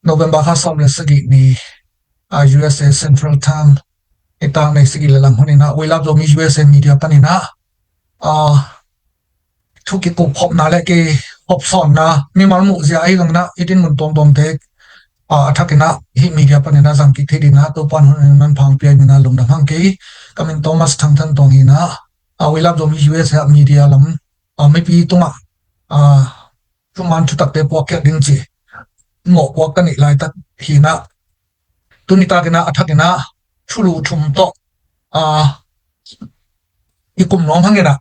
November ha som le sagi ni USA Central Time itang na sigi le lang hunina we love do mi USA media panina thuki ko phop na le ke phop son na mi mal mu zia ai lang na itin mun tom te athakina hi media panina jam ki thedina to pan hun man phang pia na lung dang hang ke kamin Thomas thang than tong hina we love do mi USA media lam mi pi tunga chuman chutak te pocket ding chi ngo ko kan ilai tak hina tunita kena athakena chulu thum to ikum nom hangena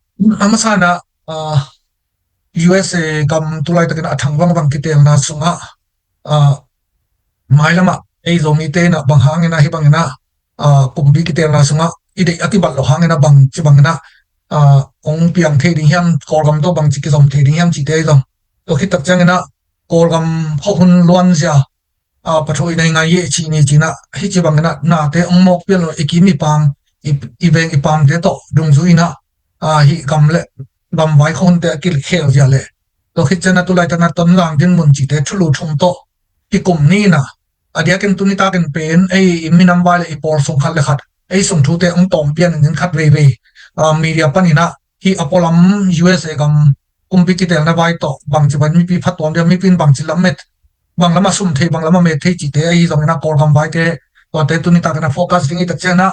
amasana USA kam tulai takena athang bang kitel na sunga mailama ei zomi te na bang hangena hi bangena kumbi kitel na sunga ide atibat lo hangena bang chi bangena ong piang the ding hiam korgam to bang chi ki zom the ding hiam chi te zom to khitak changena korgam phokun luan sia pathoi nei ngai ye chi ni china hi chi bangena na te ong mok pian lo ekimi pam ibeng ipam te to dung zuina hi kamle bam vai khon te kil khel ja le to khichana tu lai tana ton lang din mun chi te thulu thum to ki kum ni na adia ken tunita ken pen ei minam wale ipor song khal le khat ei song thu te ong tom pian nin khat ve ve media panina hi apolam USA kam kumpiki tel na vai to bang chi ban mi pi phatom de mi pin bang chi lamet bang lama sum the bang lama me the chi te ai zong na kor kam vai te to te tunita kana focus ding ta chena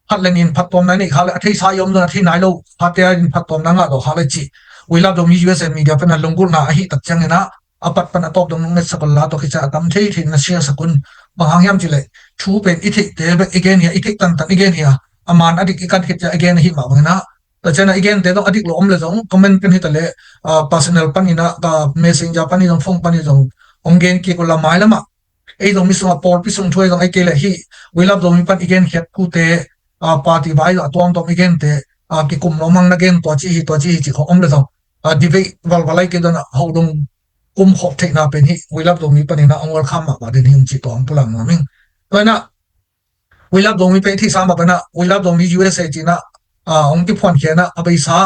hatlenin phatom na ni khale athei sa yom na thi nai lo hatia in phatom na nga do khale chi we love the USA media pana lungul na hi tak changena apat pana top dong nge sakol la to khicha tam thei thin na sia sakun bang yam chi le thu pen I thei te again ya I thei tan tan again ya aman adik ikan khicha again hi ma bangena ta chena again te dong adik lo om le jong comment pen hi tale personal panina ka messenger pani jong phone pani jong ongen ki ko la mai lama ei dong mi so por pi sung thoi dong ai ke le hi we love dong mi pan again khet ku te party vai atong dong again te ki kum lo mang na gen to chi chi kho om le jong dive wal walai ke dona ho dong kum khop thei na pen hi we love dong mi panina ongwal kham ma ba den him chi tong pulang na ming toina we love dong mi pe thi sa ma bana we love dong mi USA chi na ong ki phon khena abai sa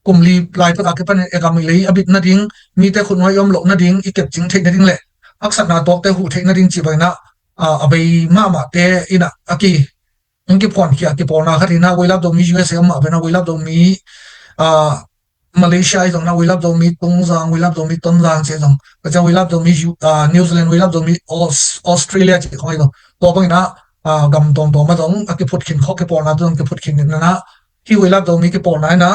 kumli lai ta ka pan e gam lei abit na ding mi te khun yom lo na ding ikep ching thei na ding le aksat na tok te hu thei na ding chi bai na abai ma te ina aki ong ki phon khia ki porna khatina we love dong mi USA ma bana we love dong mi Malaysia is on we love dong mi tungzang we love dong mi tonzang che dong ka we love dong mi New Zealand we love dong mi Australia chi khoi dong to bang na gam tong to ma dong aki phut khin kho ki porna dong ki phut khin na hi we love dong mi ki porna na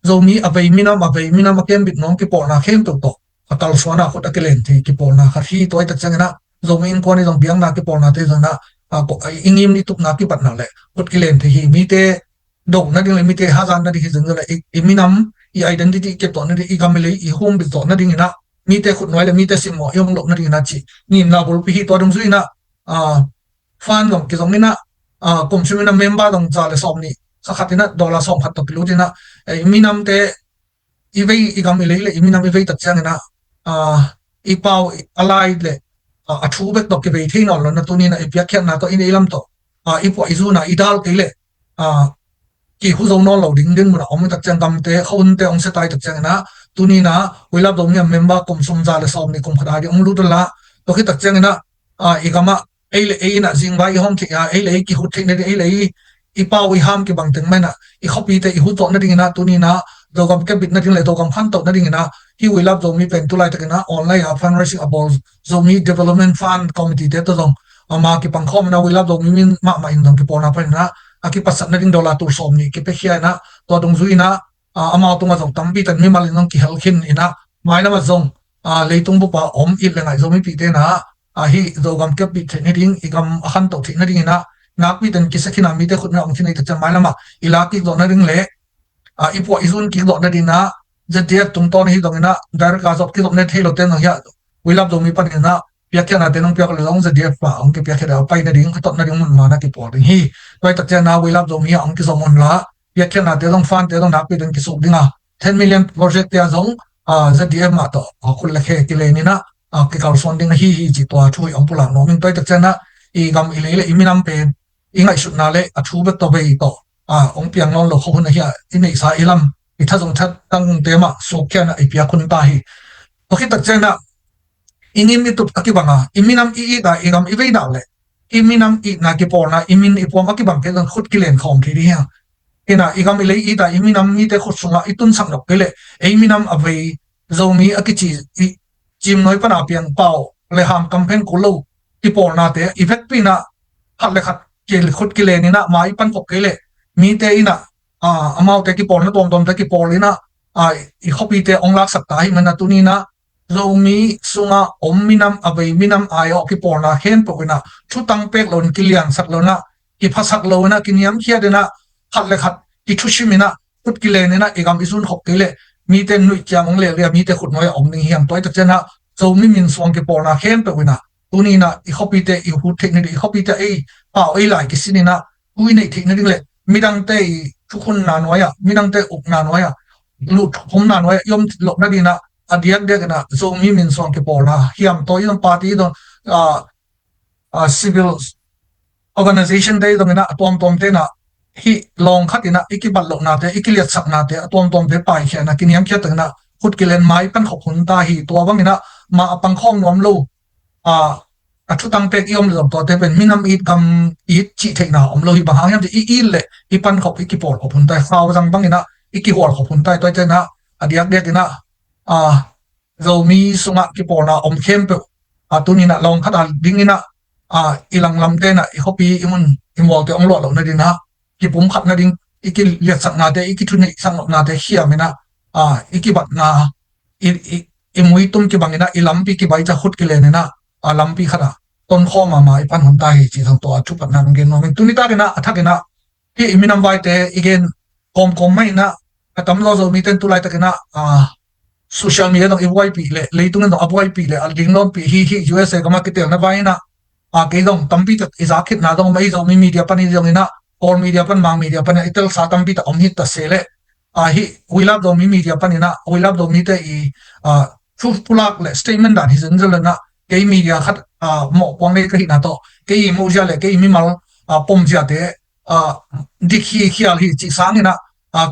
zomi abai mina makem bit nom ki porna khem to atal sona khot akelen thi ki porna kha hi toy ta changena zomi in koni dong biang na ki porna te zona ko ingim ni tup na ki pat na le khot kilen thi hi mi te dong na ding le mi te hazan na di jeng le minam I identity ke to na di I gamle I home bit to na ding na mi te khot noi le mi te simo yom lo na ding na chi ni na bol pi hi to dong zui na fan dong ki zong ni na kom sumi na member dong cha le som ni sakhatina dollar som khat to pilutina minam te ivei igam ile minam ivei tak changena ipau alai le athu bek to ke vei thein on na tuni na ipya khen na to in ilam to ipo izuna idal ke le ki hu zong no lo ding din mura om tak chang kam te khon te ong se tai tak changena tuni na we love dong ya member kom sum za le som ni kom khada di ong lu la to ki tak changena igama ele na jing vai hom ki ele ki hu thein ne ele ipau I ham ki bang teng mai na I copy te I hu to na ding na tuni na do kam ke bit na ding le do kam khan to na ding na hi we love zomi pen tu lai ta na online fundraising about zomi development fund committee te to dong ma ki pang khom na we love zomi min ma in dong ki pona pa na aki pasat na ding dollar tur som ni ki pe khia na to dong zui na ama tu ma zong tambi tan mi mal nong ki helkhin ina mai na ma zong leitung bu pa om I le ngai zomi pi te na hi do kam ke bit ne ding I kam khan to thi na ding na nak pi tan ki sakhina mi te khut na ong thinai ta chan mai lama ila ki do na ding le ipo izun ki do na ding na zadia tung ton hi dong na dar ka zop ki dong ne thelo ten ya we love dong mi pan na pia kya na te nong pia ko long zadia pa ong ki pia kya da pai na ding khatot na ding mun ma na ki por ding hi pai tak na we love dong mi ong ki somon la pia kya na te dong fan te dong nak pi den ki sok dinga 10 million project ya zong zadia ma to khul la khe ki le ni na ki kal son ding hi ji to thui ong pula no min pai tak na I gam ile I minam pen ingai sut na le athu be to be to ong piang non lo khon na hi inei sa ilam I tha jong that tang te ma so kya na I pia kun ta hi to ki tak na ingin itu akibanga iminam I da igam ive da le iminam I na ki porna imin ipom akibang ke dong khut kilen khom thiri ha ina igam ile I da iminam mi te khut sunga itun sang nok kele iminam avei zomi akichi chim noi pana piang pau le ham campaign kulo ki porna te effect pina hat le khat ke khut kile ni na mai pan kok kele mi te ina amau te ki porna tom te ki porlina I hopi te onglak sakta hi mana tunina zomi sunga omminam avei minam ayo ki porna hen pokina thutang pek lon kilian saklona ki phasak lona kiniam khia dena khat le khat ki thushimina khut kilenena egam isun khok kile mi te nui chamong le ria mi te khut noi om ning hiam toy ta chena zomi min suang ki porna hen pokina tunina I hopi te I hu technique I hopi te ei pa ei lai ki sinina hui nei technique le midang te thukun na noya midang te up na noya lu thum na noya yom lok na dina adiak de na zomi min song ke porna hiam to yom party do civil organization de do na tom te na hi long khatina ikibal lok na te ikiliat sak na te tom te pai khe na kiniam khe ta na khut kilen mai pan khop hun ta hi to bangina ma apang khong nom lo thu tang pek yom lo to te ben minam it kam it chi the na om lo hi bang hang i le I pan khop ikipol khop hun ta saw jang bangina iki hor khop hun ta to te na adiak de na zomi sunga ki porna om khem pe tunina long khata dingina ilang lam te na I hopi imun imol te onglo lo na dina ki pum khat na ding iki liat sak na te iki thuni sang na te hiamina iki bat na imui tum ki bangina ilampi ki bai cha khut ki le na lampi khara ton kho ma ipan hon ta hi chi thang to thu pat nan gen no min tunita ke na athakena ki iminam vai te igen kom mai na atam lo zo mi ten tu lai ta ke na social media dong FYP le leitung dong FYP le al ding long pi hi USA kama kitel na vai na ke dong tampi ta izakit na dong mai zo mi media pani dong ina all media pan mang media pan itel sa tampi ta omhit ta sele hi we love dong mi media pan ina we love dong mi te thu pulak le statement dan hi zen na ke media khat mo pong le ka hi na to ke mo ja le ke mi mal pom ja te dikhi khial hi chi sang ina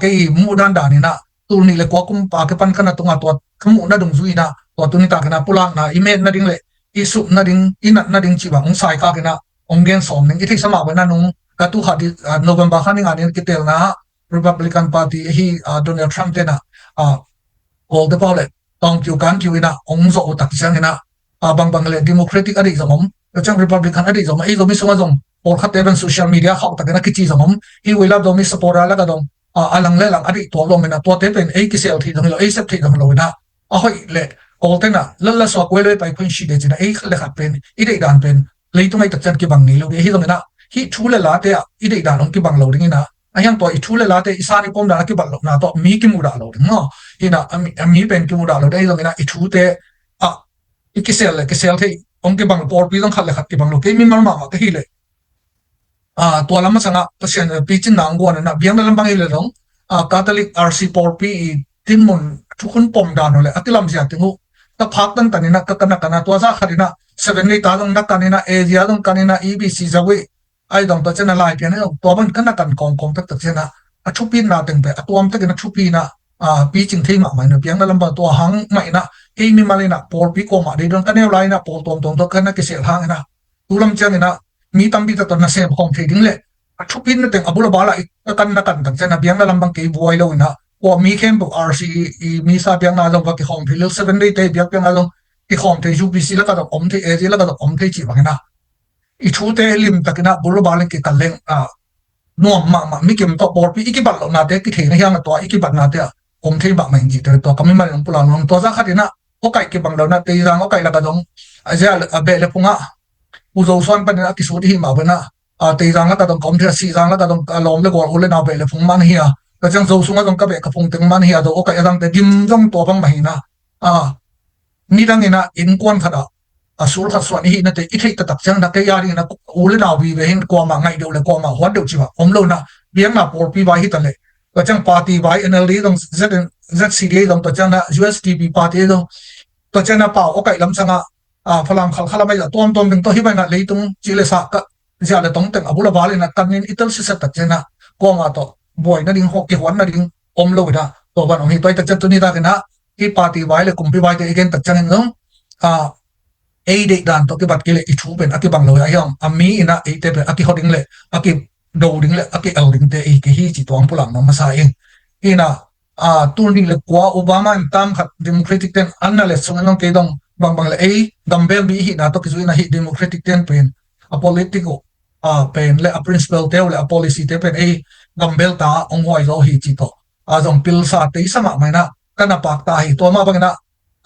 ke mu dan dan ina tu ni le kwa kum pa ke pan kana tunga to kamu na dung zui na to tu ni ta kana pulak na email na ding le isu na ding inat na ding chi bang sai ka kana ongen som ning ithik sama ba na nung ka tu khadi November khani ngani ki tel na Republican Party hi Donald Trump te na all the power tong kyu kan kyu ina ong zo tak chang ina bang le Democratic adi zomom chang Republican adi zom ei zomi sunga zom or khat even social media khok tak na ki chi zomom hi we love domi support ala ka dom alang le lang adi to lo mena to te pen ei ki sel thi dong lo ei sep thi dong lo na hoi le all te na la so ko le pai phun shi de jina ei le khat pen I dei dan pen leitung ai tak chan ki bang ni lo hi dong na hi thu le la te I dei dan ong ki bang lo ding ina ayang to I thu le la te isani pom da ki bang lo na to mi ki mu da lo ding no ina mi pen ki mu da lo dei dong ina I thu te ikisel the ong ki bang por pi dong khat le khat ki bang lo ke mi mar ma ka hi le to lama sanga pasien pi chin nang go na biang dalam bang ile dong Catholic RC por pi tin mun thukun pom dan le atilam sia tingu ta phak tan tanina ka kana to za kharina 7 ta dong na kanina area dong kanina EBC zawi ai dong to chena lai pian to ban kana kan kong tak tak chena thupin na teng pe atuam tak na thupi na pi ching thei ma mai na biang dalam ba to hang mai na ke mi malina por pi ko ma de dong kaneu lai na por tom to kana ke sel hang na tulam chang na mi tambi ta to na sem khom thei ding le thupin na teng abula bala kan na kan tak chena biang dalam bang ke buai lo na o mi khem bu RC mi sa biang na dong ba ki khom thei 7 day te biak biang na dong ki khom thei UBC la ka dong om thei area la ka dong om thei chi bang na I thu te lim takina bulu balen ki kaleng nuam ma mi kem to por pi iki bal lo na te ki the na hyang to iki bat na te om thei ba mai ji te to kami mal ng pula nong to za khatina o kai ki bang lo na te rang o kai la ka dong aja be le punga u zo son pa na ki su hi ma ba na te rang la ka dong kom the si rang la ka dong lom le gol ule na be le phung man hi ka chang zo sunga dong ka be ka phung teng man hi do o kai rang te dim jong to bang mai na ni dang ina in kon khada asul khat swan hi na te I thei ta tak chang na ke yari na ule na wi ve hin ko ma ngai do le ko ma hwa do chi ba om lo na biang na por pi ba hi ta le ka chang party ba NLD dong ZCD dong ta chang na USDP party dong ta chang na pa o kai lam changa phalam khala mai tom ding to hi ba na leitung chi le sa ka ja le tong teng abula ba le na kamin ital si sa ta chang na ko ma to boy na ding hok ki hwan na ding om lo da to ba no hi toy ta chan tu ni ta ke na ki party ba le kumpi ba te again ta chang ngong ei de dan to ke bat ke le I thu pen aki bang lo ai ham ami ina ei te pe aki hoding le aki do ding le aki el ding te ei ke hi chi tuang pulang no masa ing ina turning le kwa Obama tam khat democratic ten anna le sung nong ke dong bang le ei gambel bi hi na to ki zuina hi democratic ten pen a political pen le a principle te le a policy te pen ei gambel ta ong hoi zo hi chi to jong pil sa te sama mai na kana pak ta hi to ma bang na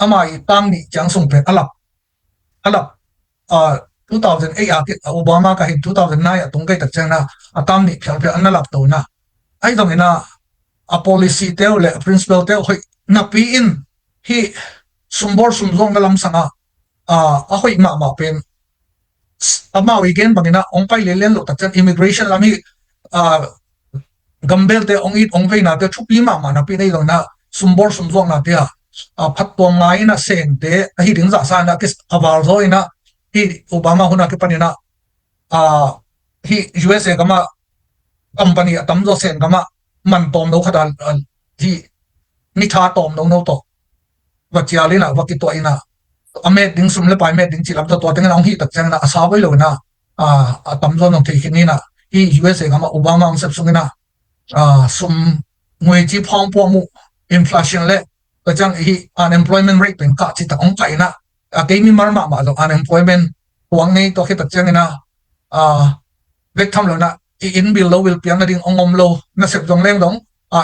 amai tang ni chang sung pen alap 2008 Obama ka hi 2009 tung kai tak chang na atam ni phel phel an lap to na ai dong ina a policy te le principle te hoi na pi in hi sumbor sumzong na lam sanga a hoi ma pen ama weekend bangina ong pai le len lo tak chan immigration lami gambel te ong it ong ve na te thupi ma na pi nei dong na sumbor sumzong na te phat to ngai na sen te hi ding za sa na kis awal zo ina hi Obama huna ke panina hi USA kama company atam zo sen kama man tom no khadal hi ni tha tom no to wachialina wakito ina amet ding sum le pai met ding chilam to teng nong hi tak chang na asa bai lo na atam zo nong thei khini na hi USA kama Obama ang sep sungina sum ngoi chi phong po mu inflation leก็จังฮี unemployment rate เป็นกะจิตของไก่นะเกมีมาร์มาจาก unemployment หวังนี้ตัวคิดตัดจังนะเล็กทำแล้วนะอินบิลโลวิลเปียงนั่นเององอมโลนั่นเสพตรงเรื่องตรง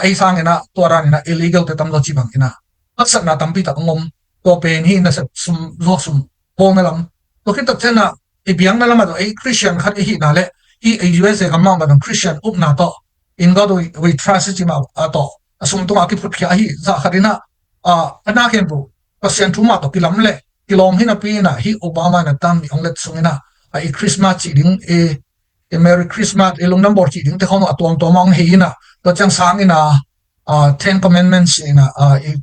ไอ้สร้างนะตัวร้านนะ illegal แต่ทำตัวจีบังนะอักษรนะทำปีตัดองอมตัวเป็นฮีนั่นเสพซุ่มรัวซุ่มโพงนั่นลำตัวคิดตัดจังนะไอ้เปียงนั่นละมาตัวไอ้คริสเตียนขัดไอ้ฮีนั่นแหละฮีไอ้ USA กำลังมาตรงคริสเตียนอุปนาโตอินก็โดยวิทรัสจิมาโตสมตัวอากิพุทธขี้ไอ้ฮีจะขัดนะอันนั้นเห็นปุ๊บก็เสียงทุ่มมาตกกิลมเลยกิลมที่นับปีน่ะที่โอบามาเนี่ยตั้งมีองค์เล็กสุดนะไอ้คริสต์มาสจีดิ้งMerry Christmas ลงน้ำบอร์จีดิ้งแต่เขาหนูตัวมองเห็นนะตัวจังสังนี่นะTen Commandments นี่นะ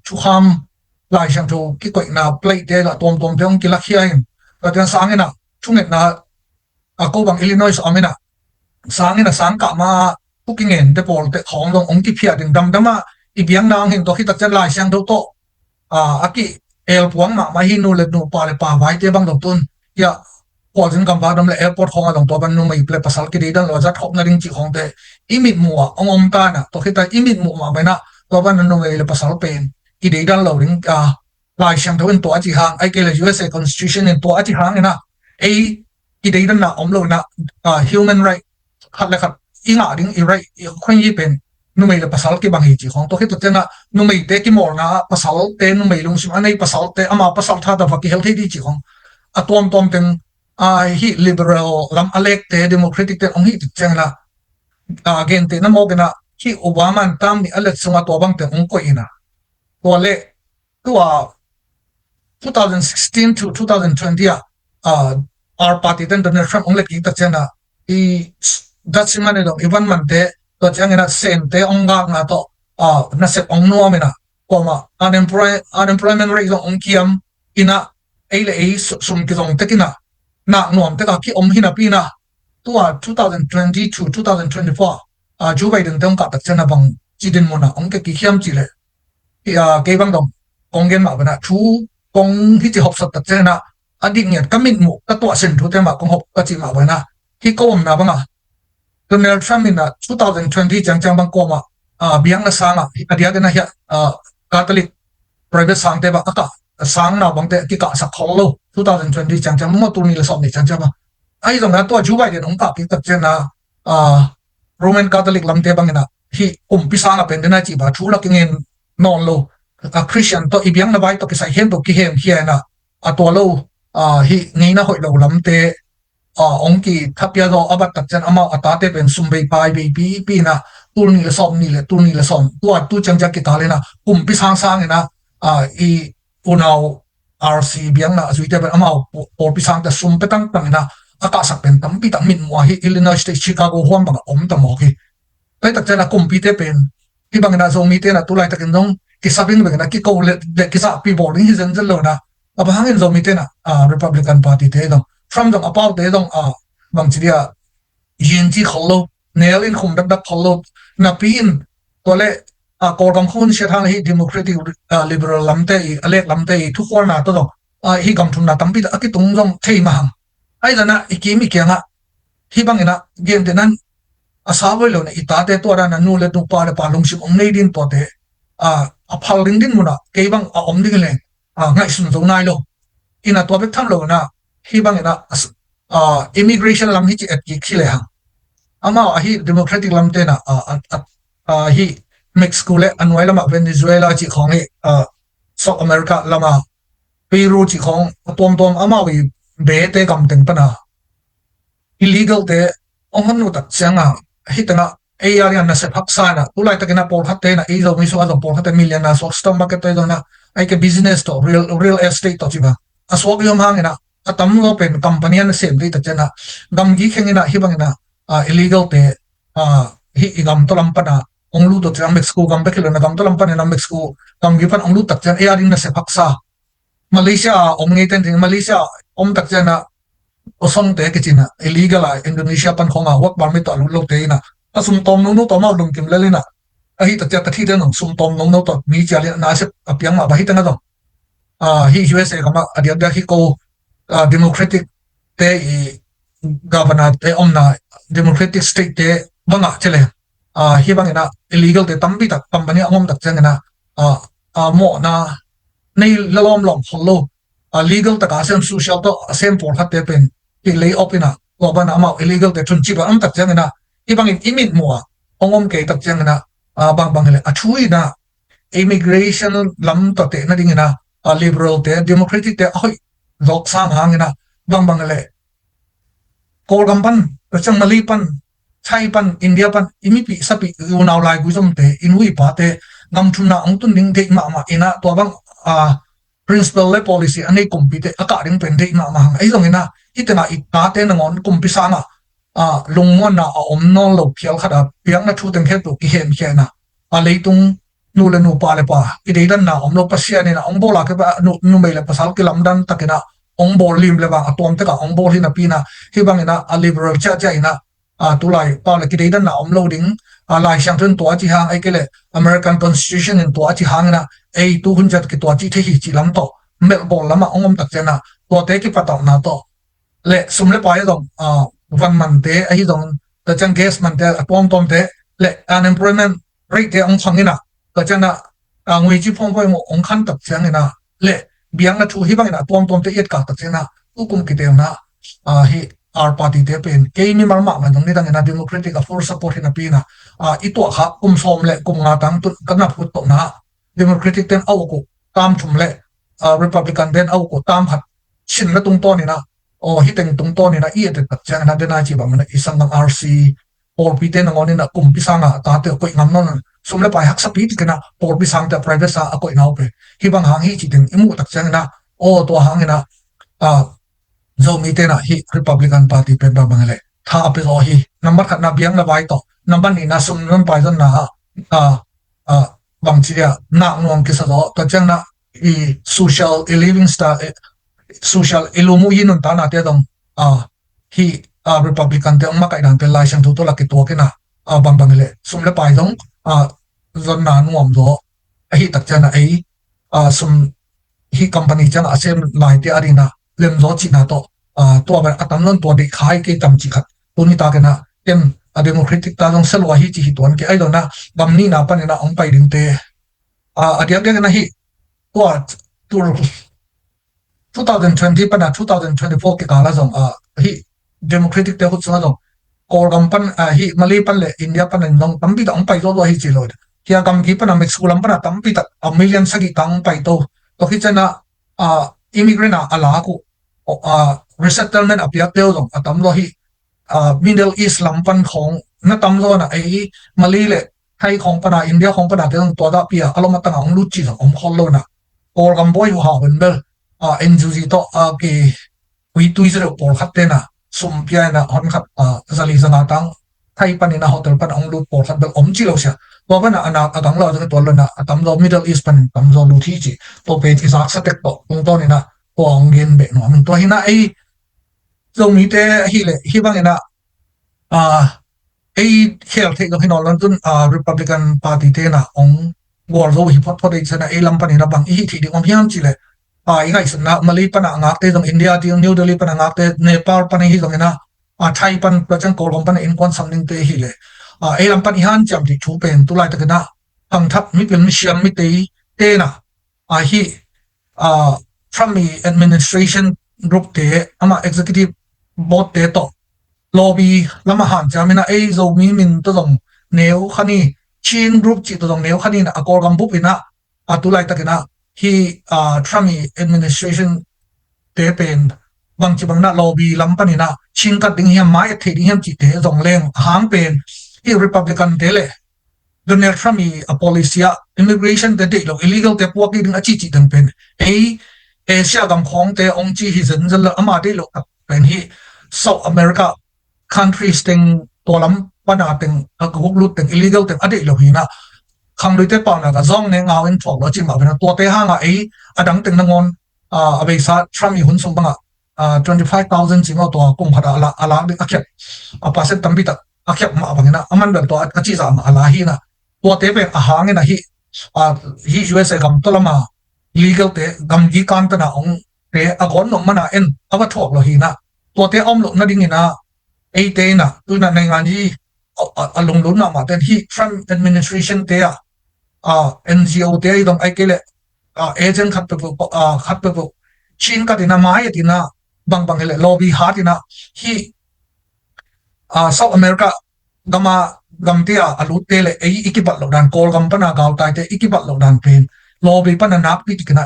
ทุกคำลายช่างถูกกี่ก่อยนะ plate เดละตัวเพียงกิลักเฮียนตัวจังสังนี่นะช่วงนี้นะกูบังอิลลินอยส์อามินะสังนี่นะสังกะมาทุกเงินแต่พอแต่ของตรงองค์ที่เพียดิ้งดำมาอีเบียงนางเห็นตัวที่ตัดจะลายเสียงโตอากิเอลพวงมาหินูเลนูปาเลปาไว้เจ้าบังตรงตุนยาพอถึงกำบังดำเลยเอลพอร์ตของตรงตัวบันนูไม่เปลี่ยนภาษากิริดันเราจะทบนาริงจีของเตอิมิดมัวองตานะตัวที่ตัดอิมิดมัวมาไปนะตัวบันนูไม่เปลี่ยนภาษาเป็นกิริดันเราริงลายเสียงตัวเป็นตัวอธิหางไอเกล USA Constitution เป็นตัวอธิหางนะไอกิริดันนะเรานะhuman right ขัดเลยขัดอีงาดิงอีไรคนยี่เป็นนุ่มเลยภาษาที่บางเหตุของตัวที่ตัวเจ้านุ่มเตะกี่มอร์นะภาษาเตะนุ่มลงสิมันในภาษาเตะอามาภาษาท่าแต่ฟักที่เฮลที่ดีจีของตัวเป็นฮิ liberal ลำอเล็กเตะ democratic เตะองค์ฮิตเจ้าละเกณฑ์เตะน้ำโมกันนะที่โอบามาตามนี่อเล็กสมัยตัวบางเตะองค์ก็อินะตัวเล็กตัว2016 to 2020our party เต็มตัวเนี่ยทรัมป์องค์เล็กอีกตัวเจ้านะดัชมันเนี่ยตรงอีวันมันเตะตัวจังเงินเซนเตอองกางนะตัวนั่นเสพองนัวมินะก็มา unemployment rate องคิมอินะไอ้เลยสุ่มกิจงเทกินะนักหน่วมเทกับที่หินะปีนะตัว2020 to 2024จูไบเดนต้องกับตัดเจนบังจีดินมุนะองค์กี่เข้มจีเลยเกี่ยบังตรงองเงินมาเป็นชูกงที่จะหอบสัตตัดเจนะอดีตเนี่ยก็มิดหมู่ก็ตัวเส้นทุเทมากงหอบก็จีมาเป็นที่โกมนะบังDonald Trump in 2020 jangjang bang koma biang na sanga adia na hiya Catholic private sang te ba aka sang na bang te ki ka sa kholo 2020 jangjang mo tu ni la som ni jangjang ba ai dong na to Joe Biden ong ka ki tak chen na Roman Catholic lam te bang na hi pi sanga pen na chi ba thu la ki ngen non lo Christian to ibiang na bai to ki sai hen to ki hem hiya na to lo hi nei na hoi lo lam teองค์ทัพยาโดอบัตตัดจันอามาอัตาเตเป็นสุมเบย์ไปเบย์ปีนะตัวนี้ละสอมนี่แหละตัวนี้ละสอมตัวจังจักกิตาเลยนะกลุ่มพิสางเนี่ยนะอีอุณาวRC เบียงนะสุดท้ายเป็นอามาปอพิสางแต่สุมไปตั้งนะอากาศเป็นตั้มปีตั้มมินมัวฮิอิลลินอยส์สเตทชิคาโกฮวมบังอมตั้มหอกฮิไปตัดจันนะกลุ่มปีเตเป็นที่บางนะโซมีเตนะตัวไรตะกินตรงกิซาบินเป็นนะกิโกเลกิซาปีบอลนี่เซนเซลเลยนะบางเงินโซมีเตนะRepublican Party เตะTrump ต้องเอาเตะต้องบางทีเดียยินที่เขาโลเนลอินคงดับเขาโลนับปีนตัวเล่กอร์กำคุณเชื่อทางที่ Democratic Liberal ลำเตะอเล็กลำเตะทุกคนนะตัวต้อง hi gam thum na tampi ta ki tung jong thei ma hang ai dana ikimi kyanga hi bangena game te nan asawai lo na itate to ra na nu le tu pa le pa long sim ong nei din to te a phal ring din muna ke bang a om ding le ngai sun zo nai lo ina to be tham lo na hi bangena immigration lam hi chi at ki khile hang ama hi democratic lam te na hi Mexico le anwai lama Venezuela chi khong hi South America lama Peru chi khong tom tom ama wi be te kam teng pana illegal te ongan nu tak changa hitanga area na se phaksa na tulai takena por khatte na ei zo mi so azon por khatte million na so stock market te dona ai ke business to real estate to chiba aswak yom hangena atam lo pen company na sem dei ta chana gam gi khengena hibangena illegal te hi igam to lampana onglu to chang Mexico gam bekelo na gam to lampana na Mexico gam gi pan onglu tak chan area na se phaksa Malaysia om ngei ten Malaysia om tak chana osong te ke china illegal Indonesia pan khonga work permit to lo te na sum tom no to ma lum kim lelina ahi ta ta thi den sum tom no to mi chali na se apyang ma ba hi ta na do hi USA kama adia da hi ko democratic te governor te omna democratic state te banga chele hi bangena illegal te tambi tak company angom tak changena mo na nei lalom lom hollo legal ta ka sem social to sem por khatte pen ki lay up ina lo ban ama illegal te chun chi ba am tak changena ibang in imit mo ongom ke tak changena bang bang le athui na immigration lam to te na dingena liberal te democratic te hoi lok sang hangena bang bang le kol gampan chang mali pan chai pan India pan imi pi sapi unaw lai gu jom te inui pa te ngam thun na ong tun ding te ma ina to bang principal le policy ane compete aka ring pen de ma ai jong ina itena ita te na ngon kumpi sana lungmon na om no lo phial khada piang na thu teng khet tu ki hem khena leitung nu le nu pa le pa i de dan na om lo pasia ne na ong bola ke ba nu me le pasal ki lamdan takena ong bol lim le ba atom te ka ong bol hina pina hi bang ina a liberal cha ina tulai pa le ki de dan na om loading lai sang thun to chi hang ai ke le American Constitution in to chi hang na ei tu hun jat ki to chi the hi chi lam to mel bol lama ongom tak chena to te ki pataw na to le sum le pa ya dong van man te ai dong ta chang gas man te atom tom te le unemployment rate te ong changina ka chana ngui chi phong phoi mo ong khan tak changina le biang na thu hi bang na tom tom te yet ka tak chena ukum ki te na hi our party te pen ke mi mar ma man dong ni dang na democratic for support hina pina ito kha som le nga tang tu kana phut to na democratic ten au ko tam thum le republican ten au ko tam hat chin na tung to ni na hi teng tung to ni na i te tak chang na de na chi ba man isang ng RC or pi ten ngon ni na kum pi sanga ta te ko ngam non sum le pai hak sa pi kana por pi sang te private sa ko ngau pe hi bang hang hi chi teng imu tak chang na to hang na zo mi te na hi republican party pe ba bang le tha pe zo hi number khat na biang na vai to number ni na sum nam pai zon na bang chi ya na ngom ki sa do to chang na i social living style social ilumu yinun ta na te dong hi republican te ma kai dan pe lai sang thu to la ki to ke na bang bang le sum le pai dong zon na ngom do hi tak chana ai sum hi company chana asem lai te arina lem zo chi na to ba atam non to de khai ke tam chi khat to ni ta ke na tem democratic ta dong selwa hi chi hi ton ke ai do na gam ni na pan na ong pai ding te adiak de na hi to 2020 pana 2024 ke kala jong hi democratic te hu chunga jong kor gam pan hi mali pan le India pan nong tampi ta ong pai zo hi chi lo kia gam gi pana Mexico lam pana tampi ta a million sagi tang pai to hi chana immigrant ala ko resettlement apyak te jong atam lo hi Middle East lam pan khong na tam lo na ai mali le thai khong pana India khong pana te jong to da pia aloma ta ong lu chi jong om khol lo na kor gam boy hu ha ben bel NGO to ke wi tui zero por khatte na sum pia na hon khat zali zanga tang thai pan na hotel pan ong lu por khat bel om chi lo sha to ban ana atang lo jang to lo na atam lo Middle East pan tam zo lu thi chi to pe ti sak sa tek to ong to ni na to ong gen be no to hina ai zo mi te hi le hi bang ina ai khel the ko hinol lan tun Republican party te na ong war zo hi phot phot ai chana ai lam pan ina bang hi thi ding om hiam chi le ingai sun na Malay pan angak te dong India ti New Delhi pan angak te Nepal pan hi dong na Thai pan pachang kolom pan in kon samning te hi le elam pan ihan cham ti thu pen tu lai ta na hang thap mi pen mi siam mi te na hi from the administration group te ama executive board te to lobby lama han chamina ei zo mi min to dong neu khani chin group chi to dong neu khani na akor gam bu pina atulai takena hi Trump administration te pen bang chi bang na lobby lam panina chin kat ding hiam mai the ding hiam chi te zong leng hang pen hi Republican te le Donald Trump a policy immigration te lo illegal te puak ding a chi chi dang pen ei Asia gam khong te ong chi hi zan zal ama te lo pen hi South America countries teng tolam pana teng aguk lut teng illegal teng ade lo hi na khang đối tế bảo là cả dòng này ngào in phỏng đó chỉ bảo bên tua tế hang ấy đăng tiếng năng on bây giờ Trump y hun sung bằng 25,000 chỉ ngào tua cùng hạt ala được akep paset tambi ta akep mà bằng na aman bên tua chỉ ra mà ala hi na tua tế bên hang na hi USA gam to lama legal tế gam gi kan ta na ong tế agon no mana en awa thok lo hi na tua tế om lo na ding na ei te na tu na ngai ngan ji along lo na ma ten hi Trump administration te NGO te dong ai kele agent khat pe chin ka tina mai tina bang hele lobby ha tina hi South America gam tia alut te le ei ikibat lo dan kol gam pana gaw tai te ikibat lo dan pen lobby pana nak pi tina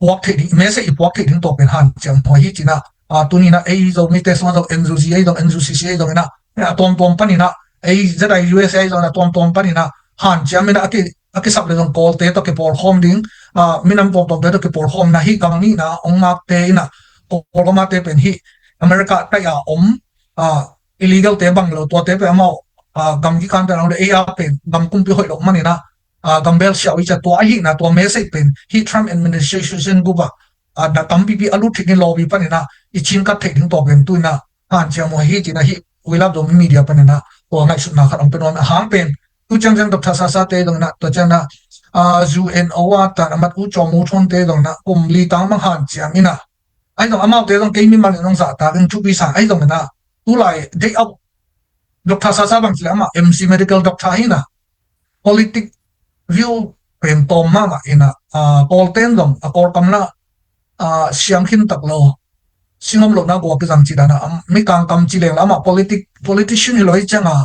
walk the me se walk the ding to pen han cham ho hi tina tunina ei zo mi te so zo NGC ei dong NGCC dong na tom panina ei zai USA dong na tom panina han chamina aki sab le dong kol te to ke por home ding minam tom te to ke por home na hi gang ni na ong mak te na por ma te pen hi America ta ya illegal te bang lo to te pe amao gam gi kan ta lo e a pen gam kum pi hoi lo mani na gam bel sia wi cha to hi na to me se pen hi Trump administration gu ba da tam pi alu thikin lobby panina I chin ka thei ding to pen tu na han cha mo hi ti na hi we love the media panina to ngai su na khat ong pen on hang pen tu chang dok tha sa te dong na to chang na UNO ta amat u chom mu thon te dong na kum li tang mang han chiang ina ai dong amao te dong ke mi man nong sa ta ken chu pi sa ai dong na tu lai day up dok tha sa bang chila ma MC medical doctor ina politic view pen tom ma ina kol ten dong akor kam na siam khin tak lo singom lo na go ke jang chi dana mi kang kam chi leng lama politician hi loi changa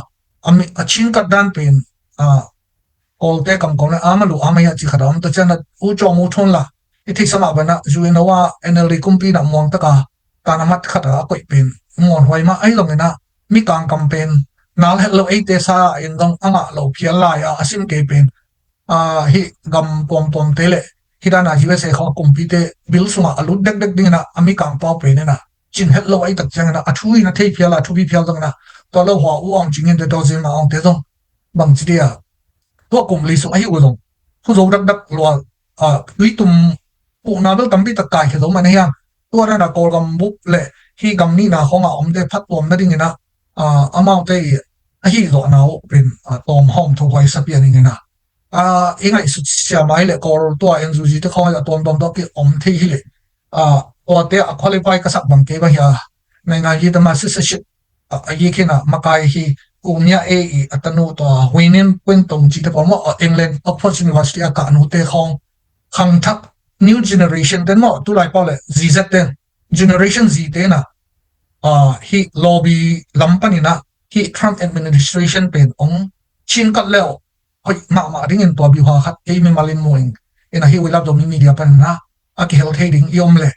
ami achin ka dan pen kol te kam ko na amalu amaya chi khadam to chana u cho mu thon la I thik sama bana UNO NLD kumpi na muang taka tanamat khata koi pen ngon hoi ma ai long na mi kang campaign nal hello ei te sa in dong anga lo phial lai asim ke pen hi gam pom tele hidana USA kho kumpi te bil suma alu dek ding na ami kang pau pe na chin hello ai tak chang na athui na thei phial thu bi phial dong na to lo hwa u ong jingin de do zin ma ong te dong bang chi dia to kum li su ai u dong hu zo dak lo lui tum pu na bel tam bi tak kai ke do ma ne yang to na kol gam buk le hi gam ni na khonga om de phat tom na ding na amount te hi zo na o pen tom home to hoi sa pian ni na ingai su sia mai le kor to NGC te khong ya tom to ki om the hi le o te qualify ka sak bang ke ba ya nai nga hi ta ma citizenship yi khina makai hi kumnya atanu to winin pen tong chi te mo England Oxford University ka anu te khang thak new generation ten mo tu lai pole ZZ ten generation Z te na hi lobby lampani na hi Trump administration pen ong chin kat leo hoi ma ding in to bi ha khat e mi malin moing ina hi we love the media pan na aki health heading yom le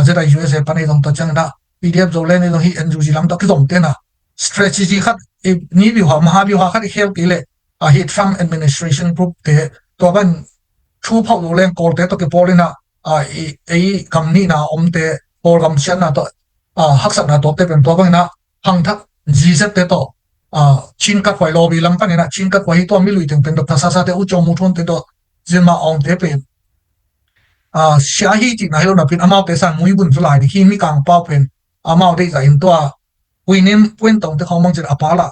zeta USA pan e dong to chang na PDF zo le ne dong hi NGC lam to ki dong te na strategy khat ni bi ha ma bi ha khat help ki le hi Trump administration group te to ban thu phau lo len kol te to ke polina ei kam ni na om te kol gam chen na to haksak na to te pen to bang na hang thak GZ te to chin kat hoi lobby lam pan na chin kat hoi to mi lui teng pen to sa te u chom mu thon te to zema ong te pen sia hi ti na helo na pin amao te san mui bun zulai hi mi kang pa pen amao de za in to winim wen tong te khong mang chen apala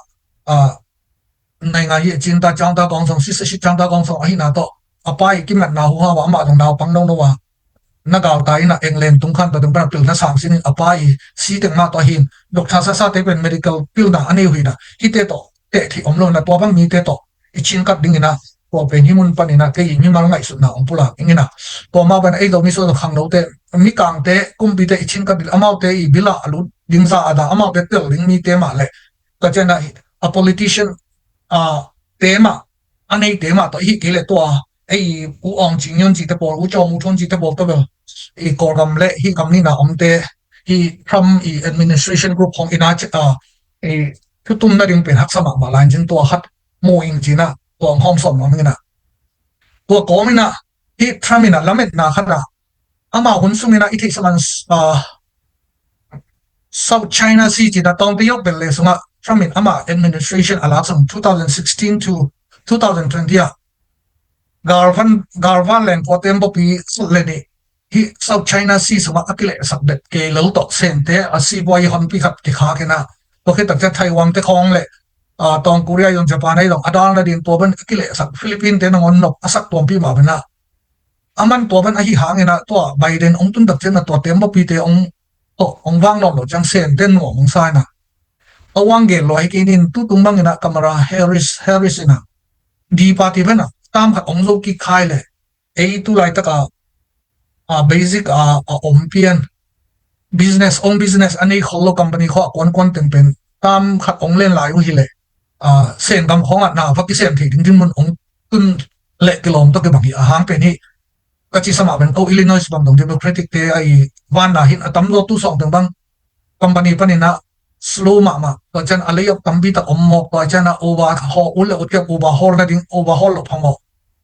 nai nga hi chin ta chang ta gong song si chang ta gong song hi na to apai ki mat na hu ha wa ma dong dau pang dong no wa nagal ta ina england tung khan ta dum pil na sang sin apai si teng ma to hin doctor sa te pen medical pil na ani huina hi te to te thi omlo na to bang mi te to ichin kat ding ina to pen himun panina ke mi mal ngai su na ompula ingina to ma ban ei do mi so khang no te mi kang te kum bi te ichin kat bil amau te i bila alu ding za ada amau te tel ding mi te ma le ka chena a politician a tema anei tema to hi kile to ei u ong jing yon ji te bol u jo mu thon ji te bol to bel i kor gam le hi gam ni na om te hi from i administration group hong ina e thutum na ring pen hak sama ma lan jin to hat mo ing jina to hom som ma ngina to ko mina hi tramina lamet na khana ama hun sumina i thei saman South China Sea ji da tong te yok bel le sunga tramin ama administration alak sam 2016 to 2020 ya garvan len po tempo pi leni hi South China Sea sama akile sabet ke lo to sente asi boy hon pi khat ki kha kena to ke tak Taiwan te khong le tong Korea yon Japan ai dong adal na din to ban akile sak Philippines te ngon nok asak tom pi ma bana aman to ban a hi hangena to Biden ong tun dak chen na to tempo pi te ong wang lo jang sen den no mong sai na awang ge lo hi kin tu tung bang ina Kamala Harris ina di party bana tam khat ong zo ki khai le ei tu lai taka basic ompian business ani kholo company kho kon teng pen tam khat ong len lai u hi le sen gam khong at na fa ki sen thi ding mun ong tun le kilom to ke bang hi hang pen hi ka chi sama ben ko Illinois bang dong Democratic te ai van na hin atam lo tu song teng bang company panina slow ma to chan alayok tambi ta ommok to chana over ho ul ut ke overhaul na ding overhaul lo phango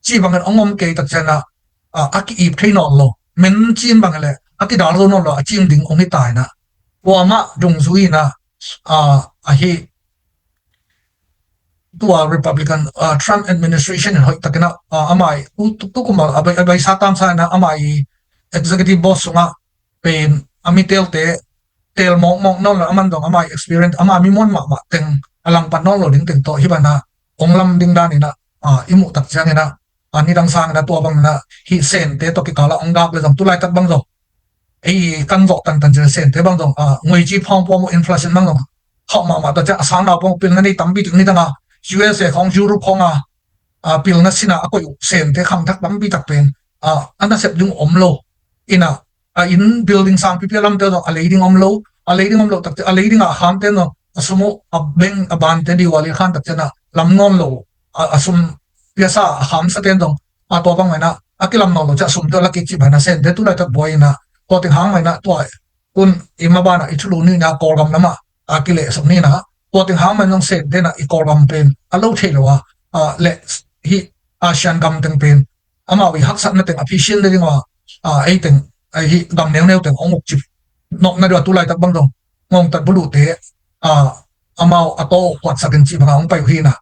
chi bangan ongom ke tak chana aki ip thain lo men chin bangale aki dal no lo achim ding ongi tai na wa ma dung zui na a hi tua Republican Trump administration hoi takena amai tu kuma abai satam sa na amai executive boss nga pen amitel te tel mong no la aman dong amai experience ama mi mon ma teng alang pan no lo ding teng to hibana onglam ding dan ina imu tak chang ina ani dang sang na to bang na hi sen te to ki kala ongak le jam tu lai tak bang do ei kan zo tan sen te bang dong ngoi ji phong po mo inflation bang dong kho ma to cha sang na pong pil na ni tambi ni danga USA khong Europe khong pil na sina ako sen te khang thak tambi tak pen ana sep dung omlo ina in building sang pi lam te a leading omlo tak a leading a ham te no asumo a beng a ban te di wali khan tak chana lam non lo asum piasa ham sa ten dong a to bang na akilam no lo cha sum to la ki chi bana sen te tu la tak boy na to ting hang mai na to kun imabana ichulu ni na kor gam lama akile som ni na to ting hang mai nong sen te na i kor gam pen a lo thelo le hi asian gam teng pen ama wi hak sat na teng official le ding wa ai teng ai hi gam neu teng ongok chip nok na do tu lai tak bang dong ngong tat bulu te amao ato kwat sakin chi bang ong pai hi na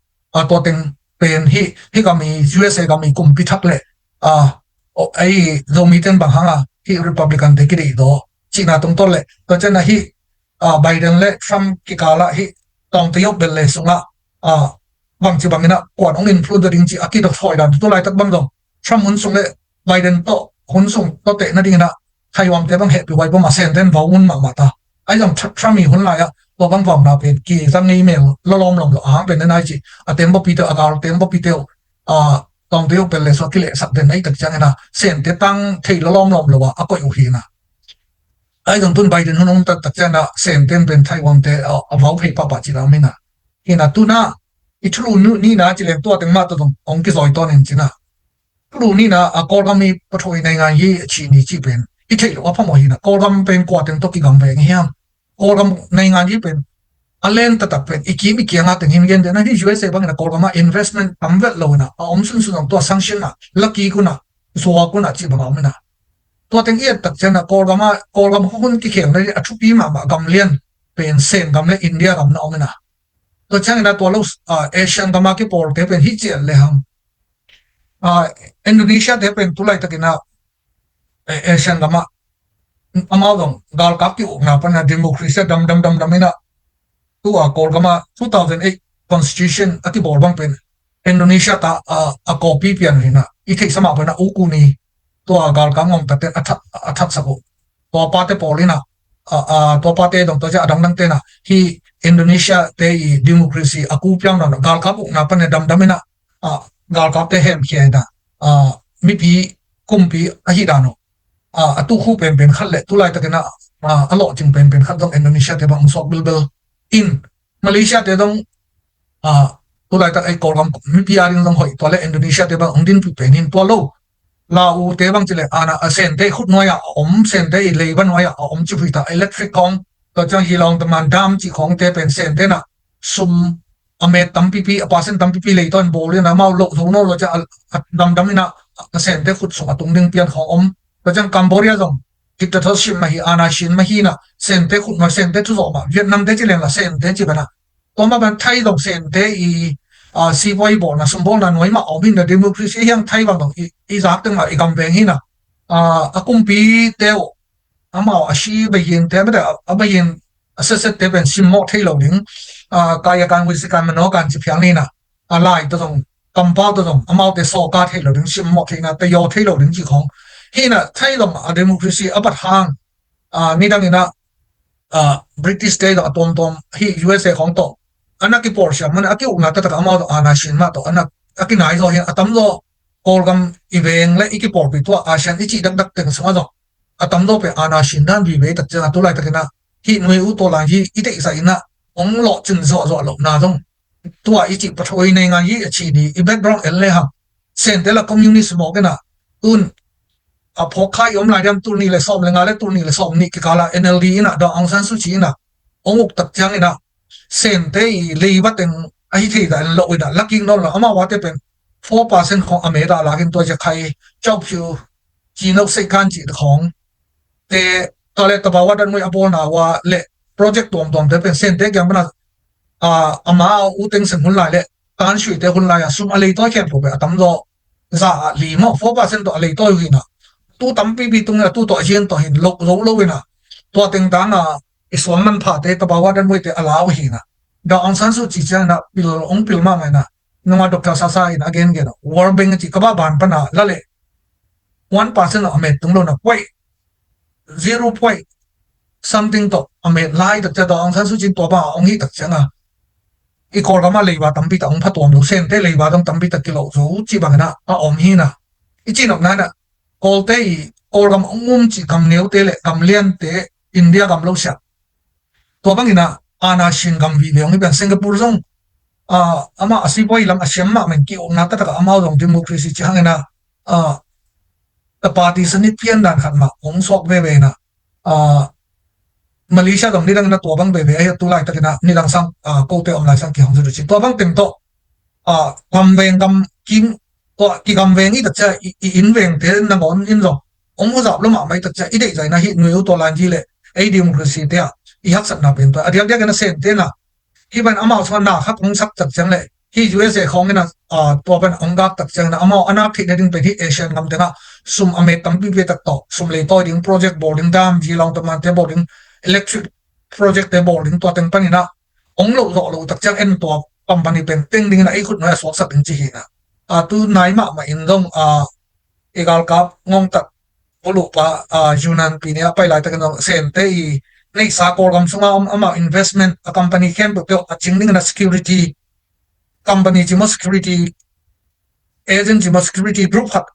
to teng pen hi gami USA gami kum pi thak le ai zo mi ten bang hanga hi Republican te ki do china tung to le to chen na hi Biden le Trump ki kala hi tong te yok bel le sunga bang chi bang ina kwat ong influence ding chi aki do foi dan tu lai tak bang dong Trump hun sung le Biden to hun sung to te na ding na Taiwan te bang he pi wai bo ma sen ten vaw un ma ta ai jam Trump mi hun la ya to bang vang na pen ki sang email lo lom lo a pen na chi atem bo pi te agar tem bo pi te tong te yok bel le so ki le sak den ai tak chang na sen te tang thei lo lom lo wa a ko yu hi na ai jam tun Biden hun ong tak chang na sen ten pen Taiwan te a vaw phei pa chi la mi na hi na tu na ichlu ni na chi le to teng ma to dong ong ki zoi to nen chi na lu ni na a kor gam mi pathoi nai ngai hi chi ni chi pen i thei lo pa mo hi na kor gam pen kwa teng to ki gam ve ngi hiam kor gam nai ngai hi pen alen ta tak pen i ki nga teng hin gen de na hi USA bang na kor gam investment tam vet lo na om sun sun to sanction na lucky ku na so ku na chi ba na to teng i tak chen na kor gam hun ki kheng na a thu pi ma gam lian pen sen gam le India gam na om na to chang na to lo Asian gam ki por te pen hi che le ham Indonesia te pen tulai takina Asian gama amao dong gal kap ti na pa na democracy dam ina tu kor gama 2008 constitution ati bor bang pen Indonesia ta a copy pian hina i thei sama pa na ukuni tua gal kam ngom tate athak sabu tua pate polina tua pate dong to ja adang dang te na hi Indonesia te I democracy aku pyang na gal kap na pan dam damina gal kap te hem khia da mi pi kum pi a hi da no atu khu pen khat le tu lai ta na alo ching pen khat dong Indonesia te bang sok bil in Malaysia te dong tu lai ta ai kol kam mi pi aring dong hoi to le Indonesia te bang ong din pi pen in to lo Lao tế bang chile ana sen te khut noya sen te leiban noya chi phuita electric kong to chang hilong te man dam chi khong te pen sen te na sum ame tampi pi apasen tampi pi leiton bol na mau lo zo no lo cha dam ina sen te khut sum atung ding pian khong to chang Cambodia zong dictatorship ma hi ana shin ma hi na sen te khut ma sen te chu zo ma Vietnam te chile la sen te chi bana to ma ban thai dong sen te I si voi bo na sum bo na noi ma obin na democracy yang thai bang dong I zak teng ma I gam veng hi na akum pi teo ama ashi ba yin te ba ba yin aset te ben sim mo thai lo ding kaya kan wi si kan no kan chi pyang ni na lai to dong kam pa to dong ama te so ka thai lo ding sim mo thai na te yo thai lo ding chi khong hi na thai dong a democracy abat hang ni dang ina British te da tom hi USA khong to anak ki Porsche man aki una ta ka amao ana shin ma to anak aki nai zo hian atam zo kolgam iveng le iki por pi to asian ichi dak dak teng sama zo atam zo pe ana shin dan bi ve tak cha to lai takina hi noi u to lang hi ite sa ina ong lo chin zo zo lo na zong tua ichi pathoi nei nga hi chi ni I background el le ha sen de la communist mo kana un a phokha yom lai dam tu ni le som le nga le tu ni le som ni ki kala NLD ina da Aung San Suu Kyi ina onguk tak chang ina sen te I leiba teng a hi thei da lo ina laking no la ama wa te pen 4%ของอเมริกาลากินตัวจะใครเจ้าผิวจีนเอาใส่การจีของแต่ตอนแรกตะบาว่าดันมวยอโปนาว่าเละโปรเจกต์ตัวแต่เป็นเส้นเด็กยังมันอามาอุติงสิงหุ่นลายเละการช่วยแต่หุ่นลายซุ่มอะไรตัวแค่ผมไปตั้มโตจะลีมอ4%ตัวอะไรตัวอยู่นะตู้ตั้มปีตรงนี้ตู้ตัวเชียนตัวเห็นโลกนะตัวเต็งตังอิสวามันผ่าแต่ตะบาว่าดันมวยแต่อาลาวหินะดาวองซันสุจีเจนะปิลองปิลมาไงนะnama Dr. Sasa in again World Bank chi kaba ban pana lale 1% of amet tunglo na kwai 0 point something to amet lai tak cha dong san su chin to ba ong hi tak changa I kol kama leiba tampi ta ong phatom lo sen te leiba dong tampi ta kilo zo chi bang na om hi na I chin ok na na kol te kol kam ong chi kam neu te le kam lian te India kam lo sha to bang ina ana shin kam vi le ong ben Singapore zong ama asipoi lam asyam ma men ki ong nata ka amao dong democracy chi hangena the party sanit pian dan khat ma ong sok ve na Malaysia dong ni dang na to bang ve ai tu lai takina ni dang sang ko te om lai sang ki hong zu chi to bang tem to kam veng kam kim to ki kam veng I ta cha in veng te na gon in zo ong mo zap lo ma mai ta cha I dei zai na hi nui to lan ji le ai democracy te I hak sat na pen to adiak dia kana sen te na hi ban amao chon na khap ong sak tak chang le hi USA khong ina to ban ong gak tak chang na amao anak thik na ding pe hi Asian ngam te na sum ame tampi pe tak to sum le to ding project boarding dam ji long to man te boarding electric project te boarding to teng pan ina ong lo tak chang en to company pen teng ding na ai khut na so sak ding chi hi na tu nai ma in dong egal kap ngong tak pulu pa Yunnan pi ne pai lai tak no sen te nei sa kol kam sunga ama investment a company ken bu pe a chingning na security company chi mo security agent chi mo security group hat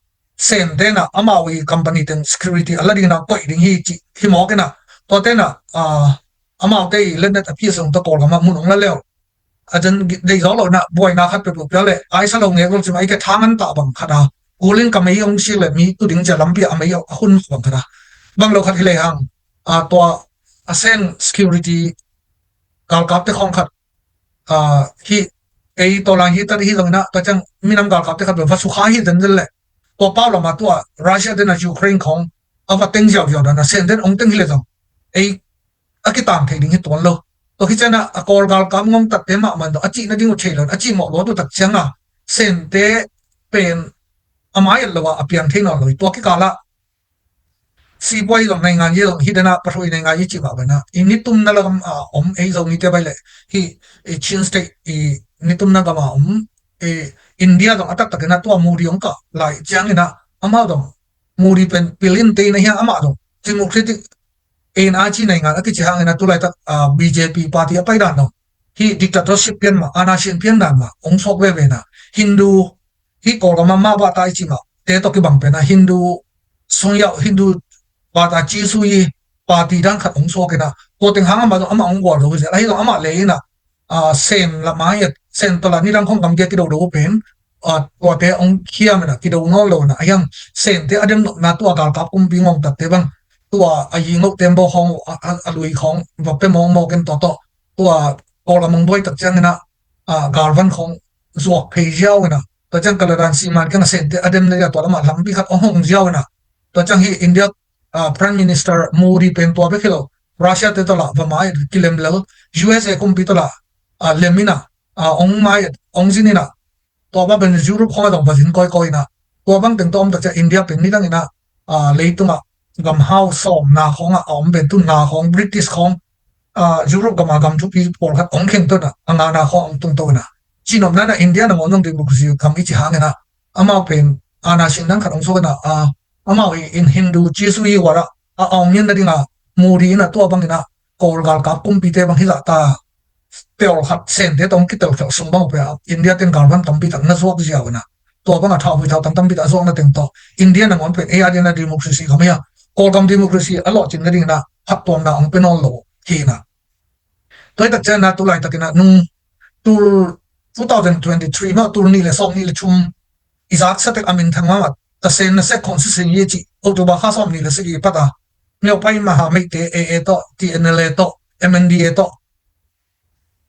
sen de na ama wi company ten security aladi na ko ding hi mo ke na to te na ama te len na pi sung to kol kam mun ong la leo a jan dei zo lo na boy na khat pe bu pe le ai sa lo nge ko chi mai ke thangan ta bang khada kulin kam ei ong si le mi tu ding ja lam pi amei hun bang khada bang lo khat hi le hang to ASEAN security gal kap te khong khat hi ei to lang hi ta hi long na ta chang minam gal kap te khat va su kha hi den le to pa lo ma to Russia den na Ukraine khong ava teng jaw jaw da na sen den ong teng hi le dong ei akitam thei ding hi ton lo to hi chana a kol gal kam ngom tak te ma man do achi na ding thei lo achi mo lo to tak changa sen te pen amai lo wa apiang thei no lo to ki kala si boy dong nai ngan ye dong hi dana pathoi nai ngai chi ba bana ini tum na lagam om ei zo ni te bai le hi chin state ni tum na gama India dong atak tak na to mu riong ka lai chang ina ama dong มูดีเป็นปิลินเตนะเฮียอามาดงดิโมแครติกเอ็นอาจีในงานก็จะหางนะตุลาตักBJP ปาร์ตี้ไปด้านนองที่ดิกตาตอร์ชิพเปียนมาอาณาชินเปียนด้านมาองค์ศกเวเวนะฮินดูที่กอลมาบาตายจิมาเตตอกิบังเป็นนะฮินดูสงยาฮินดูบาตาจีซุยปาร์ตี้ด้านขัดองค์ศกกันนะตัวติงหางอามาดงอามาองค์วอร์ดรู้สึกอะไรตรงอามาเลยนะเซนละมาเอเซนตัวละนี่ดังของกำเกียกิโดดูเป็นตัวเตองเขียมนะกิโดงอลโลนะยังเซนเตอเดมนาตัวกาลกับกุมปิงองตัดเตบังตัวอายิงกเต็มบ่ของอลุยของแบบไปมองกันต่อตัวกอลมังบอยตัดจังนะกาลวันของจวกเพย์เจ้านะตัวจังกาลดันซีมันกันเซนเตอเดมเนี่ยตัวละมาลำปีขัดองเจ้านะตัวจังฮีอินเดียPrime Minister มูดีเป็นตัวไปคิโลรัสเซียเตตัวละว่ามากิเลมเลว USA กุมปีตัวละเลมินะองมาองจินีนะตัวบ้าเป็นยุโรปของเราต้องไปถึงก้อยๆนะตัวบางถึงตัวมันจะอินเดียเป็นนี่ตั้งนะเลยตัว กำเฮาสอมนาของออมเป็นตุนนาของบริติชของยุโรปกำมากำทุกปีปอลครับองเข่งตัวน่ะงานนาของตุนตัวน่ะจีนอมนั้นอินเดียนั่งองดิมุกซีกำอิจิหางนะอามาเป็นอาณาชินนั่งขัดองโซกันนะอามาอินฮินดูจีสุยีวาระองยันนั่นนะมูรีนะตัวบางนะกอลกาลกับกุมปีเตบางฮิลาตาเตียวขัดเซนเตตองคิดเตียวสมบังไปอินเดียเต็งการวันตั้มปีตั้งนั่นสวกเจียวนะตัวบางอ่ะท้าวไปท้าวตั้มปีตั้งสวกนั่นเต็งต่ออินเดียนั่งองเป็นเออาร์ดีนะดิมุกซีเขาไม่ยากอลกัมดิโมคราซีอลอจินกระดิ่งนะพักตัวนะองเป็นอลโลฮีนะตัวตัดเจนะตัวไหลตักนะนุ่งตัว2023มาตัวนี้เลยสองนี้เลยชุมอิสระสเต็กอามินทั้งมาแต่เซนนะเซ็กคอนสิสเซนยี่จีโอตัวบ้าข้าสองนี้เลยสิปัตตาเมื่อไปมหาไม่เตเอโตทีเอ็นเอโตเอ็มเอ็นดีเอโต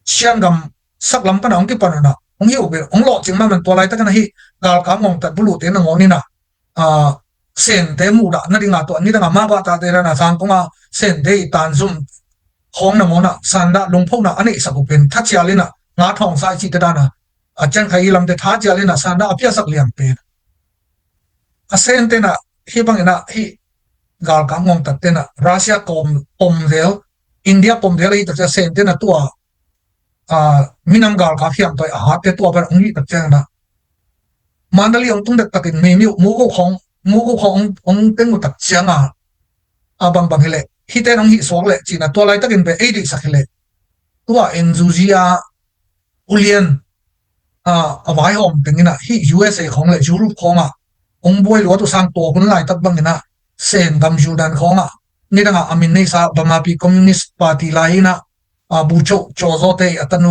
เชียงกำสักลำปนองที่ปนนะองยี่อุเบองหลอจิงมามันตัวไหลตักนะฮีกาลกางงตัดบุรุษเตนงอนี่นะเส้นเตมูดะนั่นเองตัวนี้ต่างมาบาตาเตระนะทางก็มาเส้นเตตันซุมของนงนะสันดาลงพงนะอันนี้สักเป็นทัชยาลินะงาทองสายจิตดานะอาจารย์ใครลำเตทัชยาลินะสันดาอภิสักเลียงเป็นเส้นเตนะที่บางนะที่กาลกังงตัดเตนะรัสเซียกอมปมเดียวอินเดียปมเดียวเลยแต่จะเส้นเตนะตัวมินำกาลกับเพียงตัวอาหารเตตัวเป็นองค์นี้ตัดเจงนะมันนั่นเองต้องเด็กตักินมีมูกของมูกขององเป็นมุตักเชียงบางเหล่ที่เต้นองหิสวงเหล่จีน่ะตัวไรตักินไป80สักเหล่ตัวเอ็นจูจีอุเลียนไว้หอมเป็นงี้นะที่ USA ของเหล่ยุโรปขององบวยหรือว่าตัวสร้างตัวคนไรตักบางงี้นะเซนกำจูดันของนี่ต่างอามินในซาบามาปีคอมมิวนิสต์ปาร์ตี้ไลน์บูโจโจโซเตอัตโน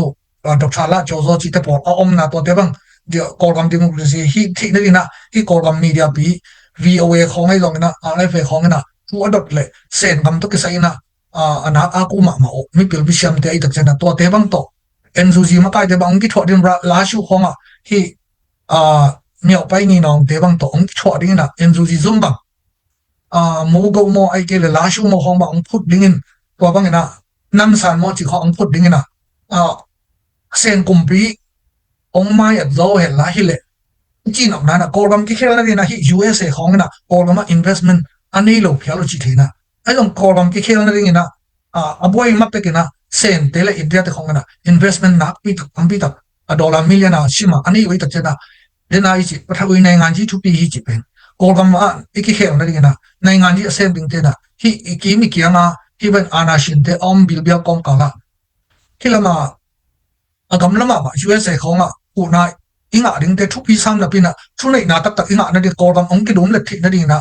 ดอกชาลาโจโซจิตเตปอร์อมนาตัวเตบังเดี๋ยวกอลกัมดิโมคราซีที่นี่นะที่กอลกัมมีเดียปี VOA ของไอ้ตรงนี้นะRFA ของนี่นะตัวดอทเลยเซนกำตุกใส่นะอนาอากูมาไม่เปลี่ยนวิชามเตะไอ้ตักเจนะตัวเตบังโตเอ็นซูจีมาใกล้เตบังที่ถอดดินลาชูของที่เมียวไปนี่น้องเตบังโตองถอดดินนะเอ็นซูจีซุ่มบังโมโกโมไอเกลลาชูโมของบังพูดดิ่งตัวบังนะนั่นสันโมจิของพูดดิ่งนะเซนกุมปีองมาอยากโตเห็นละฮิเลจีนออกนั้นกอลกัมที่เขียนอะไรนะที่ USA ของนะกอลกัม investment อันนี้เราเพียรจิตนะไอ้ตรงกอลกัมที่เขียนอะไรนะบวยมาเป็นนะเซนเทเลอินเดียที่ของนะ investment นักปีตักอันปีตักดอลลาร์มิลลิอนะชิมาอันนี้ไว้ตักเจนะเดนไอจิประทวิในงานที่ทุกปีฮิจิเป็นกอลกัมอีกเขียนอะไรนะในงานที่เซนบิงเตนะที่อีกมีเกี่ยงที่เป็นอาณาชินเตอมบิลเบียกอมกาละที่ละมากำลังมา USA ของผู้นายอิงะดิ้งเตทุกปีซ้ำนะปีน่ะช่วงไหนนาตักอิงะนั่นเด็กกอลกัมองกิดุมเล็ดที่นั่นเองนะ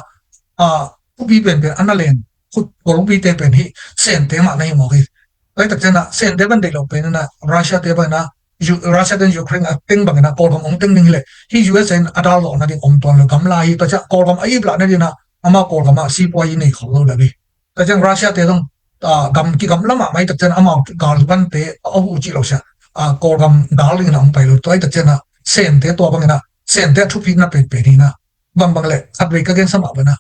ผู้ปีเป็นอันนั่นเองคุณกอลปีเตเป็นที่เซนเตมาในหมอกไอ้ตักเจนะเซนเตบันเด็กเราเป็นนะรัสเซียเตบันนะรัสเซียเตนยูเครนเต็งบังนะกอลกัมองเต็งนึงเลยที่ USA อัดาลอนั่นเองอมตอนเลยกำไรแต่จะกอลกัมไอ้ปลานั่นเองนะอามากอลกัมซีปอยนี่ของเราเลยแต่จังรัสเซียเตต้องกำลังมาไม่ตักเจนะอามากาลบันเตเอาอุจิเราเสียกอลกัมดาลิงนะองไปเลยตัวไอ้ตักเจนะเซนเตตัวบางนะเซนเตทุกปีน่ะเป็นนี่นะบางเลยขัดเวก็เก่งสมัครนะ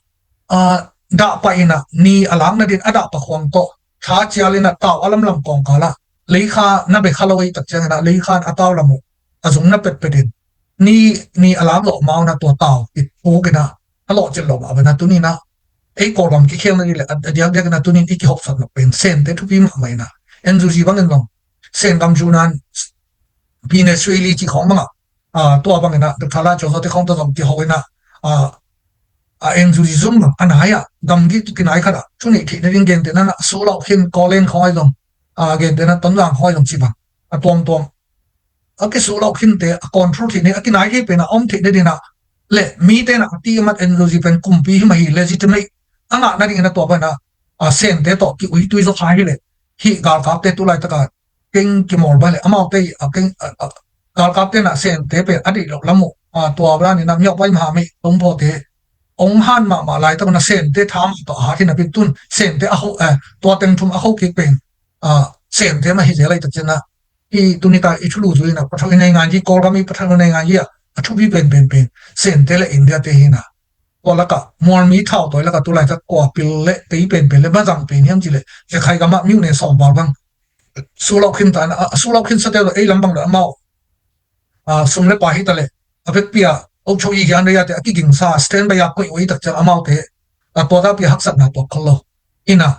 ดาไปนะนี่อลังนะดินอดาปะควงโตช้าเจียลินะเต่าอลัมลำกองกาละเลยข้าน่ะไปข้าเราไว้ตักเจนะเลยข้าอัตาวลำมุอาจุงน่ะเป็นดินนี่อลังหล่อเมานะตัวเต่าติดปูกันนะอล่อจะหล่อมาเป็นนะตัวนี้นะไอ้กอลกัมกี่เข่งนั่นนี่แหละเดี๋ยวกันนะตัวนี้อีกหกสัตว์นะเป็นเซนเตทุกปีมาไม่นะเอ็นจูจีบางเงินลงเซนกัมจูนันปีเนสวีลีจีของบ้างตัวบางนะแต่ทาราโจเขาที่ของตัวสมที่เขาไว้นะ NGO zoom an haya gamgi kinai khara chuni thi ring gen te na so lo hin kolen khoi dong gen te na ton lang khoi dong chi bang tom tom ake so lo hin te control thi ne akinai hi pe na om thi ne dina le mi te na ti mat NGO pen kumpi ma hi legitimate anga na ring na to ba na sen te to ki ui tu zo khai le hi gal kap te tu lai ta ka keng ki mor ba le amau te keng gal kap te na sen te pe adi lo lamu to bra ni na myok bai ma mi tom pho te ông han mà lại tao nó sen te tham to ha thì nó bị tun sen te a ho to teng thum a ho ki pen sen te ma hi je lai ta chena I tunita I chulu zu na pathang nei ngan ji kol kami pathang nei ngan ji a thu bi pen sen te le India te hi na ko la ka mor mi thau to la ka tu lai ta ko pil le te pen le ba jang pen hiam ji le je khai ga ma mi ne som ba bang su lo khin ta na su lo khin sa te lo ei lam bang da mau sum le pa hi ta le a vek pia ông chú ý kiến đây là cái kinh sa stand by quay quay đặc chất amau thế to ta bị hắc sát na to kholo ina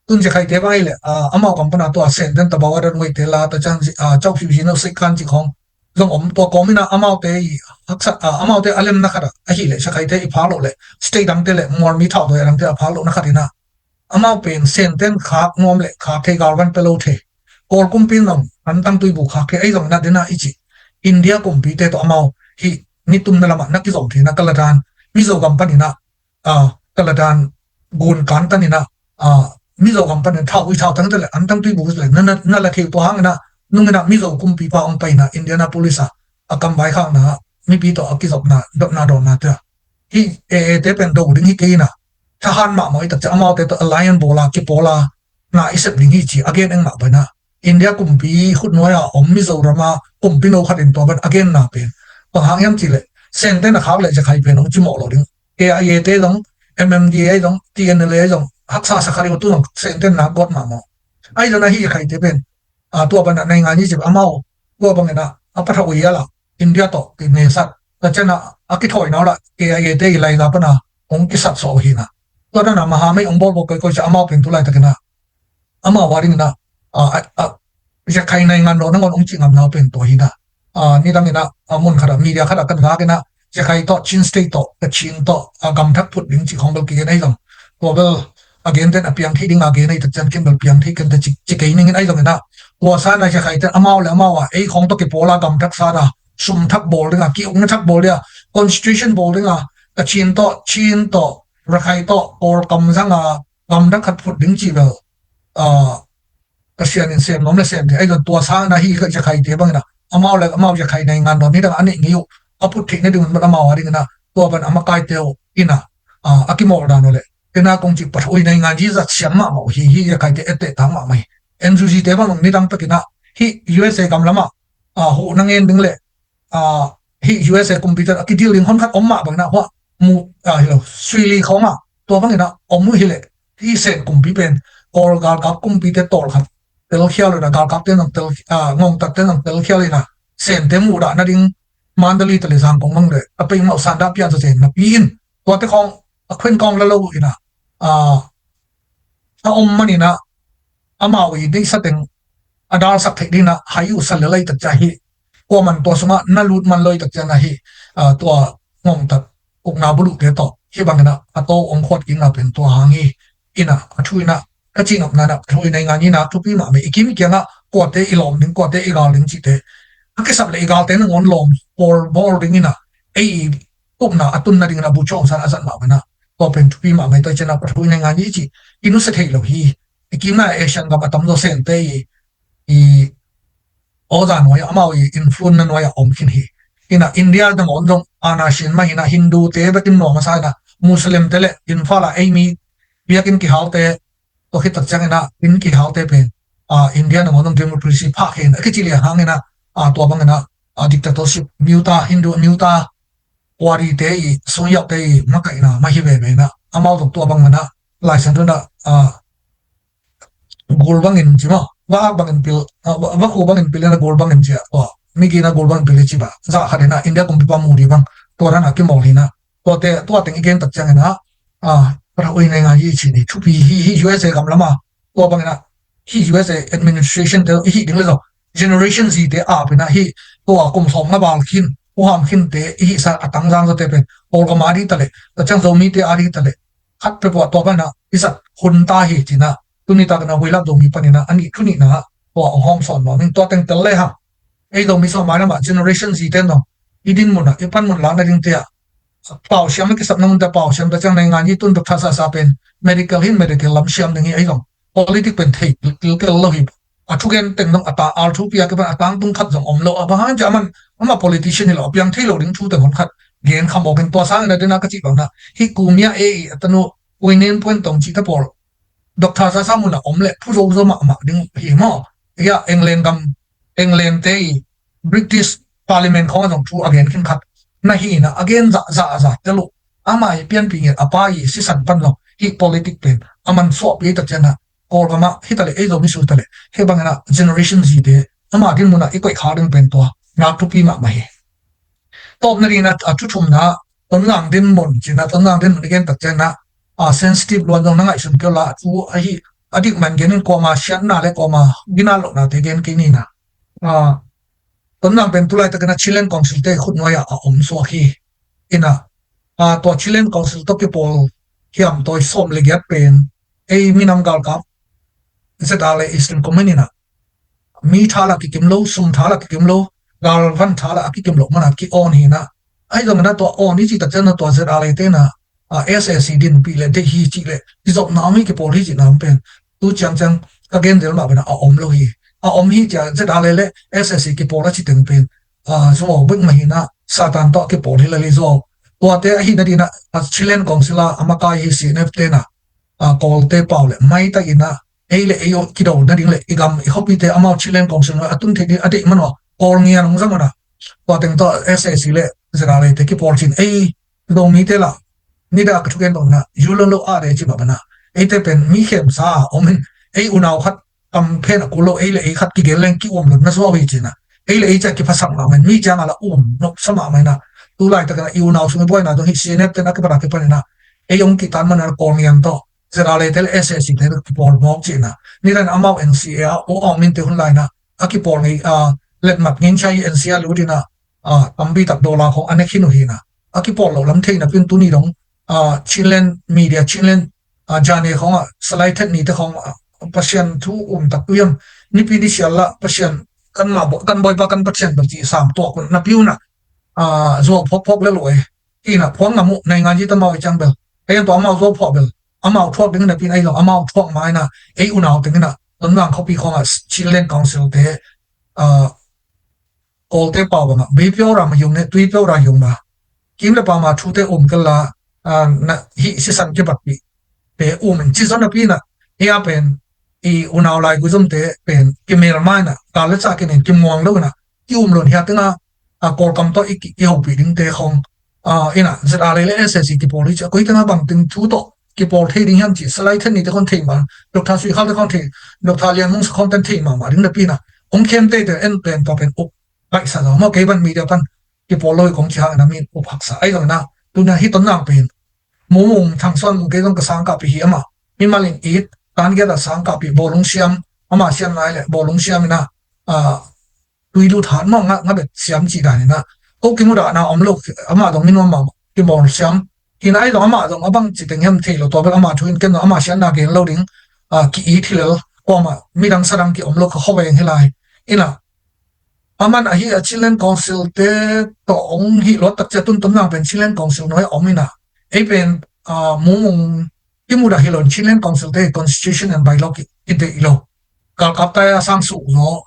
tun je khai te bai le amau company to sen den ta bawa dan wai te la ta chang chau phi jin no sai kan ji khong long om to komina amau te hắc sát amau te alem na khara a hi le sha khai te I phalo le stay dang te le mor mi thau to dang te phalo na khatina amau pen sen den kha ngom le kha the gar van pelo the kor kum pin long an tang tui bu kha ke ai long na dena ichi India kumpi te to amau hi ni tum na lama na ki zong thina kaladan mi zo company na kaladan gun kan tan na mi zo company thau tang te le an tang tui bu le na la the to hang na nung na mi zo kum pi pa ong pai na Indianapolis a kam bai khang na mi pi to ki zok na do na ta hi te pen do ding hi ke na tha han ma moi ta cha amau te to alliance bola ki pola na isep ding hi chi again eng ma ba na India kum pi khut noya om mi zo rama kum pi no khatin to ban again na pen bằng hàng em chỉ lệ sen tên là khảo lệจะใครเป็นองค์จิมอหลอดิ้งAIAเต้ดง MMDA ดง TNLA ดงฮักษาสักการิวตุงเซนเต้นนักกฎมาหมอไอ้เจ้าหน้าที่ใครจะเป็นตัวปัญหาในงานนี้จะอาเมาตัวปัญหาปัทวียละอินเดียต่อกินเนสัตแต่เจ้าหน้าอากิถอยน้อละ AIA เต้ไล่ลาปนะองค์กิสัตโซหินะตัวนั้นมหาไม่องค์บอลบอกก็จะอาเมาเป็นตัวไรตะกันนะอาเมาวาริงนะจะใครในงานเราทั้งหมดองค์จิงอาเมาเป็นตัวหินะนี่ตั้งนะมุนขนาดมีเดียขนาดกันรักนะจะใครต่อชินสเตย์ต่อชินต่อกำทักพุดลิงจิของเบลกี้ได้ยังตัวเบลเกนเต้นเพียงที่ดิ้งเกนในตัดจันเกนเบลเพียงที่กันแต่จิเกนิ่งได้ยังนะตัวซานะจะใครเต้นอาเมาแล้วมาว่าไอ้ของตัวเก็บโบลากำทักซาดาสุ่มทักโบลเลยกี่องค์ทักโบลเลยconstitution โบลเลยชินต่อรักใครต่อโอร์กำซังกำทักขัดพุดลิงจิเบลก็เสียนินเสียน้องเลยเสียนไอ้ตัวซานะฮีก็จะใครเต้บ้างนะamal le amal je khai nei ngan do ni da ani ngiu aput thik ne ding ma amal ari na to ban amakai teo ina akimor da no le kena kong chi pathoi nei ngan ji za siam ma mo hi khai te ete ta ma mai NGO te ba long ni dang takina hi USA kam lama ho nangen ding le hi USA computer akidil ling hon khat om ma bang na ho mu hilo suili khoma to bang ina om mu hi le hi sen kumpi pen or gal kap kumpi te tol khat tel khial na gal kap te nang tel ngong tak te nang tel khial ina sen te mu da na ding mandali tele sang kong mang le apeng ma san da pia za sen na pin to te khong a khwen kong la lo ina a om mani na amawi dei sateng adal sak thei ding na hayu sal lai tak cha hi ko man to suma na lut man loi tak cha na hi to ngong tak uk na bulu te to hi bang na ato ong khot king na pen to hangi ina athuina ka ching op na na thui nei nga ni na tu pi ma me ikim kya nga ko te ilom ding ko te igal ding chi te ka sab le igal te ngon lom or ball ding ina ei up na atun na ding na bu chong san azan ma na to pen tu pi ma me to chena thui nei nga ni chi inu se thei lo hi ikim na asian ga atam do sen te I oda no ya amao I influence no ya om kin hi ina India da mon dong ana shin ma ina Hindu te batin no ma sa na Muslim te le in fala ei mi biakin ki hau te to khit tak chang na in ki hau te pen India na mon dong democracy pha khen a ki le hang na to bang na dictatorship muta Hindu muta wari te I so yak te ma kai na ma hi be na amao to bang na lai san na gol bang in chima wa bang in pil wa ko bang in pil na gol bang in chia mi gi na gol bang pil chi ba za khade na India kum pa mu ri bang to ran a ki mo hi na to te to teng again tak chang na pra oi na nga yi chi ni thu pi hi USA kam lama to bang na hi USA administration te hi ding le zo generation z te a pe na hi to kum som na bal khin ham hin te hi sa atang jang zo te pen or ga mari tale ta chang zo mi te ari tale khat pe po to ba na isat hun ta hi china tuni ta na huilap zo mi panina ani thuni na to hom son no ning to teng tel le ha ei zo mi so ma na ma generation z ten no idin mun na ipan mun la na ding te pau siam ke sap nang ta pau siam ta chang nei ngan hi tun ta sa sa pen medical hin medical lam siam ding hi ai long politic pen thei til ke lo hi a thu gen teng nong ata al thu pia ke ban atang tung khat jong om lo a ba han jaman ama politician ni lo piang thei lo ding thu te hon khat gen kham bo gen to sang na dena ka chi bang na hi kumia e atano winen point tong chi ta por doctor sa sa mun na om le phu zo zo ma ding hi mo ya england te british parliament kho jong thu again kin khat na hi na again za te lo ama hi pian pi nge apa hi si san pan lo hi politic pen aman so pi ta chana or ma hi tale e zo mi su tale he bang na generation z de ama din mun na e koi kha ding pen to na tu pi ma hi top na ri na tu thum na ton ngang din mon chi na ton ngang din mun gen tak chana sensitive lo dong na ngai sun ke la tu a hi adik man gen ko ma shan na le ko ma gina lo na te gen ke ni na tấm năng bên tulai ta kana chilen council te khut noya a om so hi ina to chilen council to people hiam toy som le gyat pen ei minam gal kap zetale eastern communina mi thala ki kimlo sum thala ki kimlo gal van thala ki kimlo mana ki on hi na ai dong na to on ni chi ta chen to zetale te na ssc din pi le de hi chi le ti zop na mi ki por hi chi nam pen tu chang chang again del ma bana a om lo hi om hi cha zetale le ssc ki por chi teng pen so big mahina satan to ki por hi le zo to te hi na dina chilen council amaka hi cnf te na kol te paule mai ta ina eile eyo kido na ding le igam I hopi te amao chilen council no atun the ade mano kol ngia nong zamana to teng to ssc le zetale te ki por chin ei do mi te la ni da ka thuken dong na yulo lo a re chi ba bana ei te pen mi khem sa omen ei unaw khat kam phen akulo eile ei khat ki geleng ki om na so wi china eile ei cha ki phasak ma men mi chang ala nok sama mai na tu lai ta kana iu naw sung boy na do hi cnf te na ka para ke pa na ei ong ki tan man ko ngiam to zera le tel ssc te ki por mok china ni ran amau nca o ong min te hun lai na aki por ngi let mat ngin chai nca lu dina tambi tak dola kho anek hinu hi na aki por lo lam thei na pin tu ni dong chilen media chilen jane khong slide that ni te khong pasien thu tak tuyam ni pi di siala pasien kan ma bo kan boy ba kan pasien ba chi sam to kun na piu na zo phok le loi ina phong ngamu nai nga ji ta mau chang bel e to mau zo phok bel amau thok ding na pin ai lo amau thok mai na e unaw ting na ton ngang khopi khong chilen council te all te pa ba ma be pyo ra ma yung ne tui pyo ra yung ma kim le pa ma thu te kala na hi si san ke bat pi pe chi zo na pi na e a pen I unaw lai guzum te pen kimel mai na ka le cha ken kim muang lo na ki lon hia tinga kor kam to I ho pi ding te khong ina zra le ssc ki poli cha koi tanga bang ting thu to ki por the ding ham chi slai then ni te kon thei ma dr sui khal te kon thei dr lian mung kon ten thei ma ding na pi na ong khem te te en pen to pen up bai sa no mo ke ban mi de pan ki por loi kong cha na min up hak sa ai lo na tu na hi ton na pen mo mong thang son ke dong ka sang ka pi hi ama mi malin it kan ge da sang ka pi bolong siam ama siam nai le bolong siam na tui lu than mo nga be siam chi da ni na ko ki mu da na om lo ama dong min ma ki bol siam hi nai dong ama dong abang chi teng hem thei lo to be ama thuin ken ama sian na ge lo ding ki I thil ko ma mi dang sarang ki om lo ko howeng helai ina aman a hi a chilen council te to ong hi lo tak cha tun tom na pen chilen council noi omina e pen mu mong imuda hilon chilen council te constitution and bylaw ite ilo kalkata ya sang su no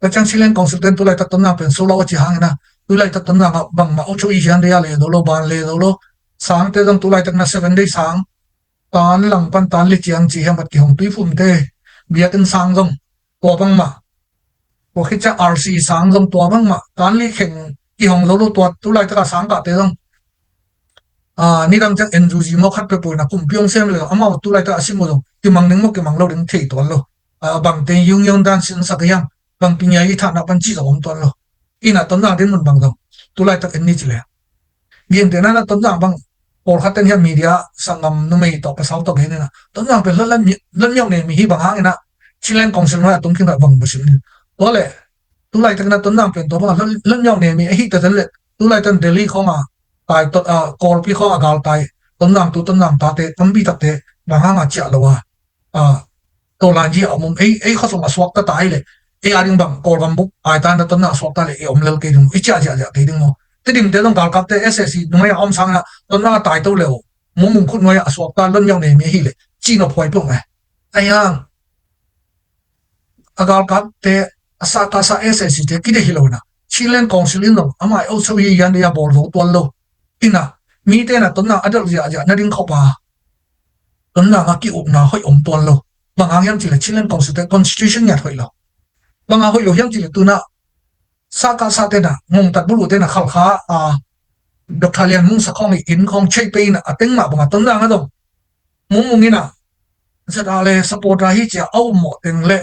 kachang chilen council ten tulai tak tomna pen solo chi hang na tulai tak tomna bang ma ocho I jan ya le dolo ban le dolo sang te dong tulai tak na 7 day sang tan lang pan tan li chiang chi ham ki hong tui phum te biakin sang dong to bang ma ko khicha rc sang dong to bang ma tan li kheng ki hong dolo to tulai tak sang ka te dong ni dang chang enjuji mo khat pe pu na kum pyong sem le ama tu lai ta asimo lo ki mang ning mo ki mang lo ding thei to lo bang te yung yong dan sin sa kyang bang pinya I tha na pan chi om to lo ina ton na den mun bang dong tu lai ta en ni chile bien te na ton na bang or khaten ya media sangam no mei to pa sau to ge na ton na pe lan yong ne mi hi bang hang na chilen kong sin na tum kin da bang bu sin to le tu lai ta na ton na pe to ba lan yong ne mi hi ta den le tu lai tan Delhi khonga tai to korpi khonga gal tai ton nang ta te tambi ta te banga cha lawa to lan ji amum ei khosong aswak ta tai le e aring bang kor gam buk ai tan ton na aswak ta le e om lel ke dum i cha ke ding mo te dim te long gal kap te SSC noi om sang na ton na tai to le mum mum khut noi aswak ta lon yang ne me hi le chi no phoi pung ayang agal kap te asa ka sa SSC te ki de hilona chilen council no amai o so yi yan ya bor do tol lo ina mi te na ton na adal ja na ding khopa ton na nga ki up na hoi om tol lo bang ang yang chi le chilen council te constitution ya hoi lo bang a hoi lo yang chi le tu na sa ka sa te na ngong tat bulu te na khal kha Dr. Lian mung sa khong in khong chei pe na ateng ma bang ton na nga dong mung ina sa dale support ra hi cha au mo teng le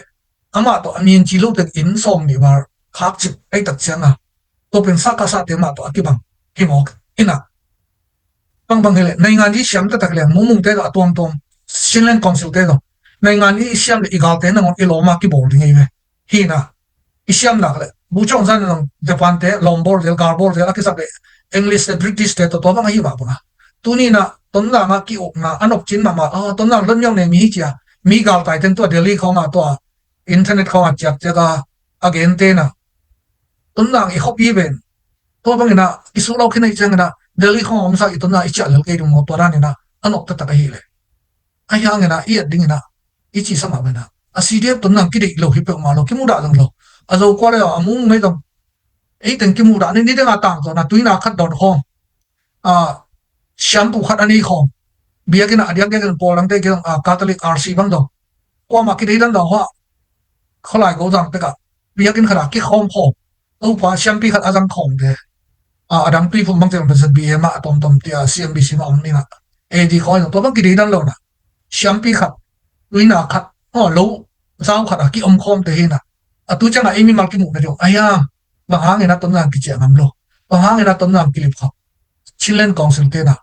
ama to amin chi lu te in som ni war khak chip ai tak changa to pen sa ka sa te ma to akibang himok ina bang hele nei ngan ji siam ta tak le mung te da tom Sinland Council te do nei ngan ni siam le igal te na ngon iloma ki bol ding ve hi na isiam nak le bu chong san nang Japan te lombor del garbor del akisak le English te British te to bang hi ma bunga tu ni na ton la ma ki ok na anok chin ma ton na lon yong ne mi chia mi gal tai ten to Delhi khong to internet khong chak chaka again te na ton na i hobby ben to bang na isu lo khinai chang na Delhi khong om sa itona i cha le ke dum mo to ran na anok ta ta hi le ayang na i ding na i chi sama bena asidep ton na ki de lo hi pe ma lo ki mu da dang lo azo ko le amung mai dong ei ten ki mu da ni de nga tang to na tuina khat dot hom shampoo khat ani khom biakin adiak ke polang te ke Catholic RC bang do ko ma ki de dan do ha kholai go jang te ka biakin khara ki khom khom au pa shampoo khat azang khom de adang pi phum bang te ben bi ma tom tia CMBC ma om ni na e di khoi to bang ki de dan lo na shampoo khat tuina khat lo zao khat ki om khom te hi na atu changa emi mal ki mu na jo aya bang hang na ton na ki che ngam lo bang hang na ton na ki lip kha Chilen Council te na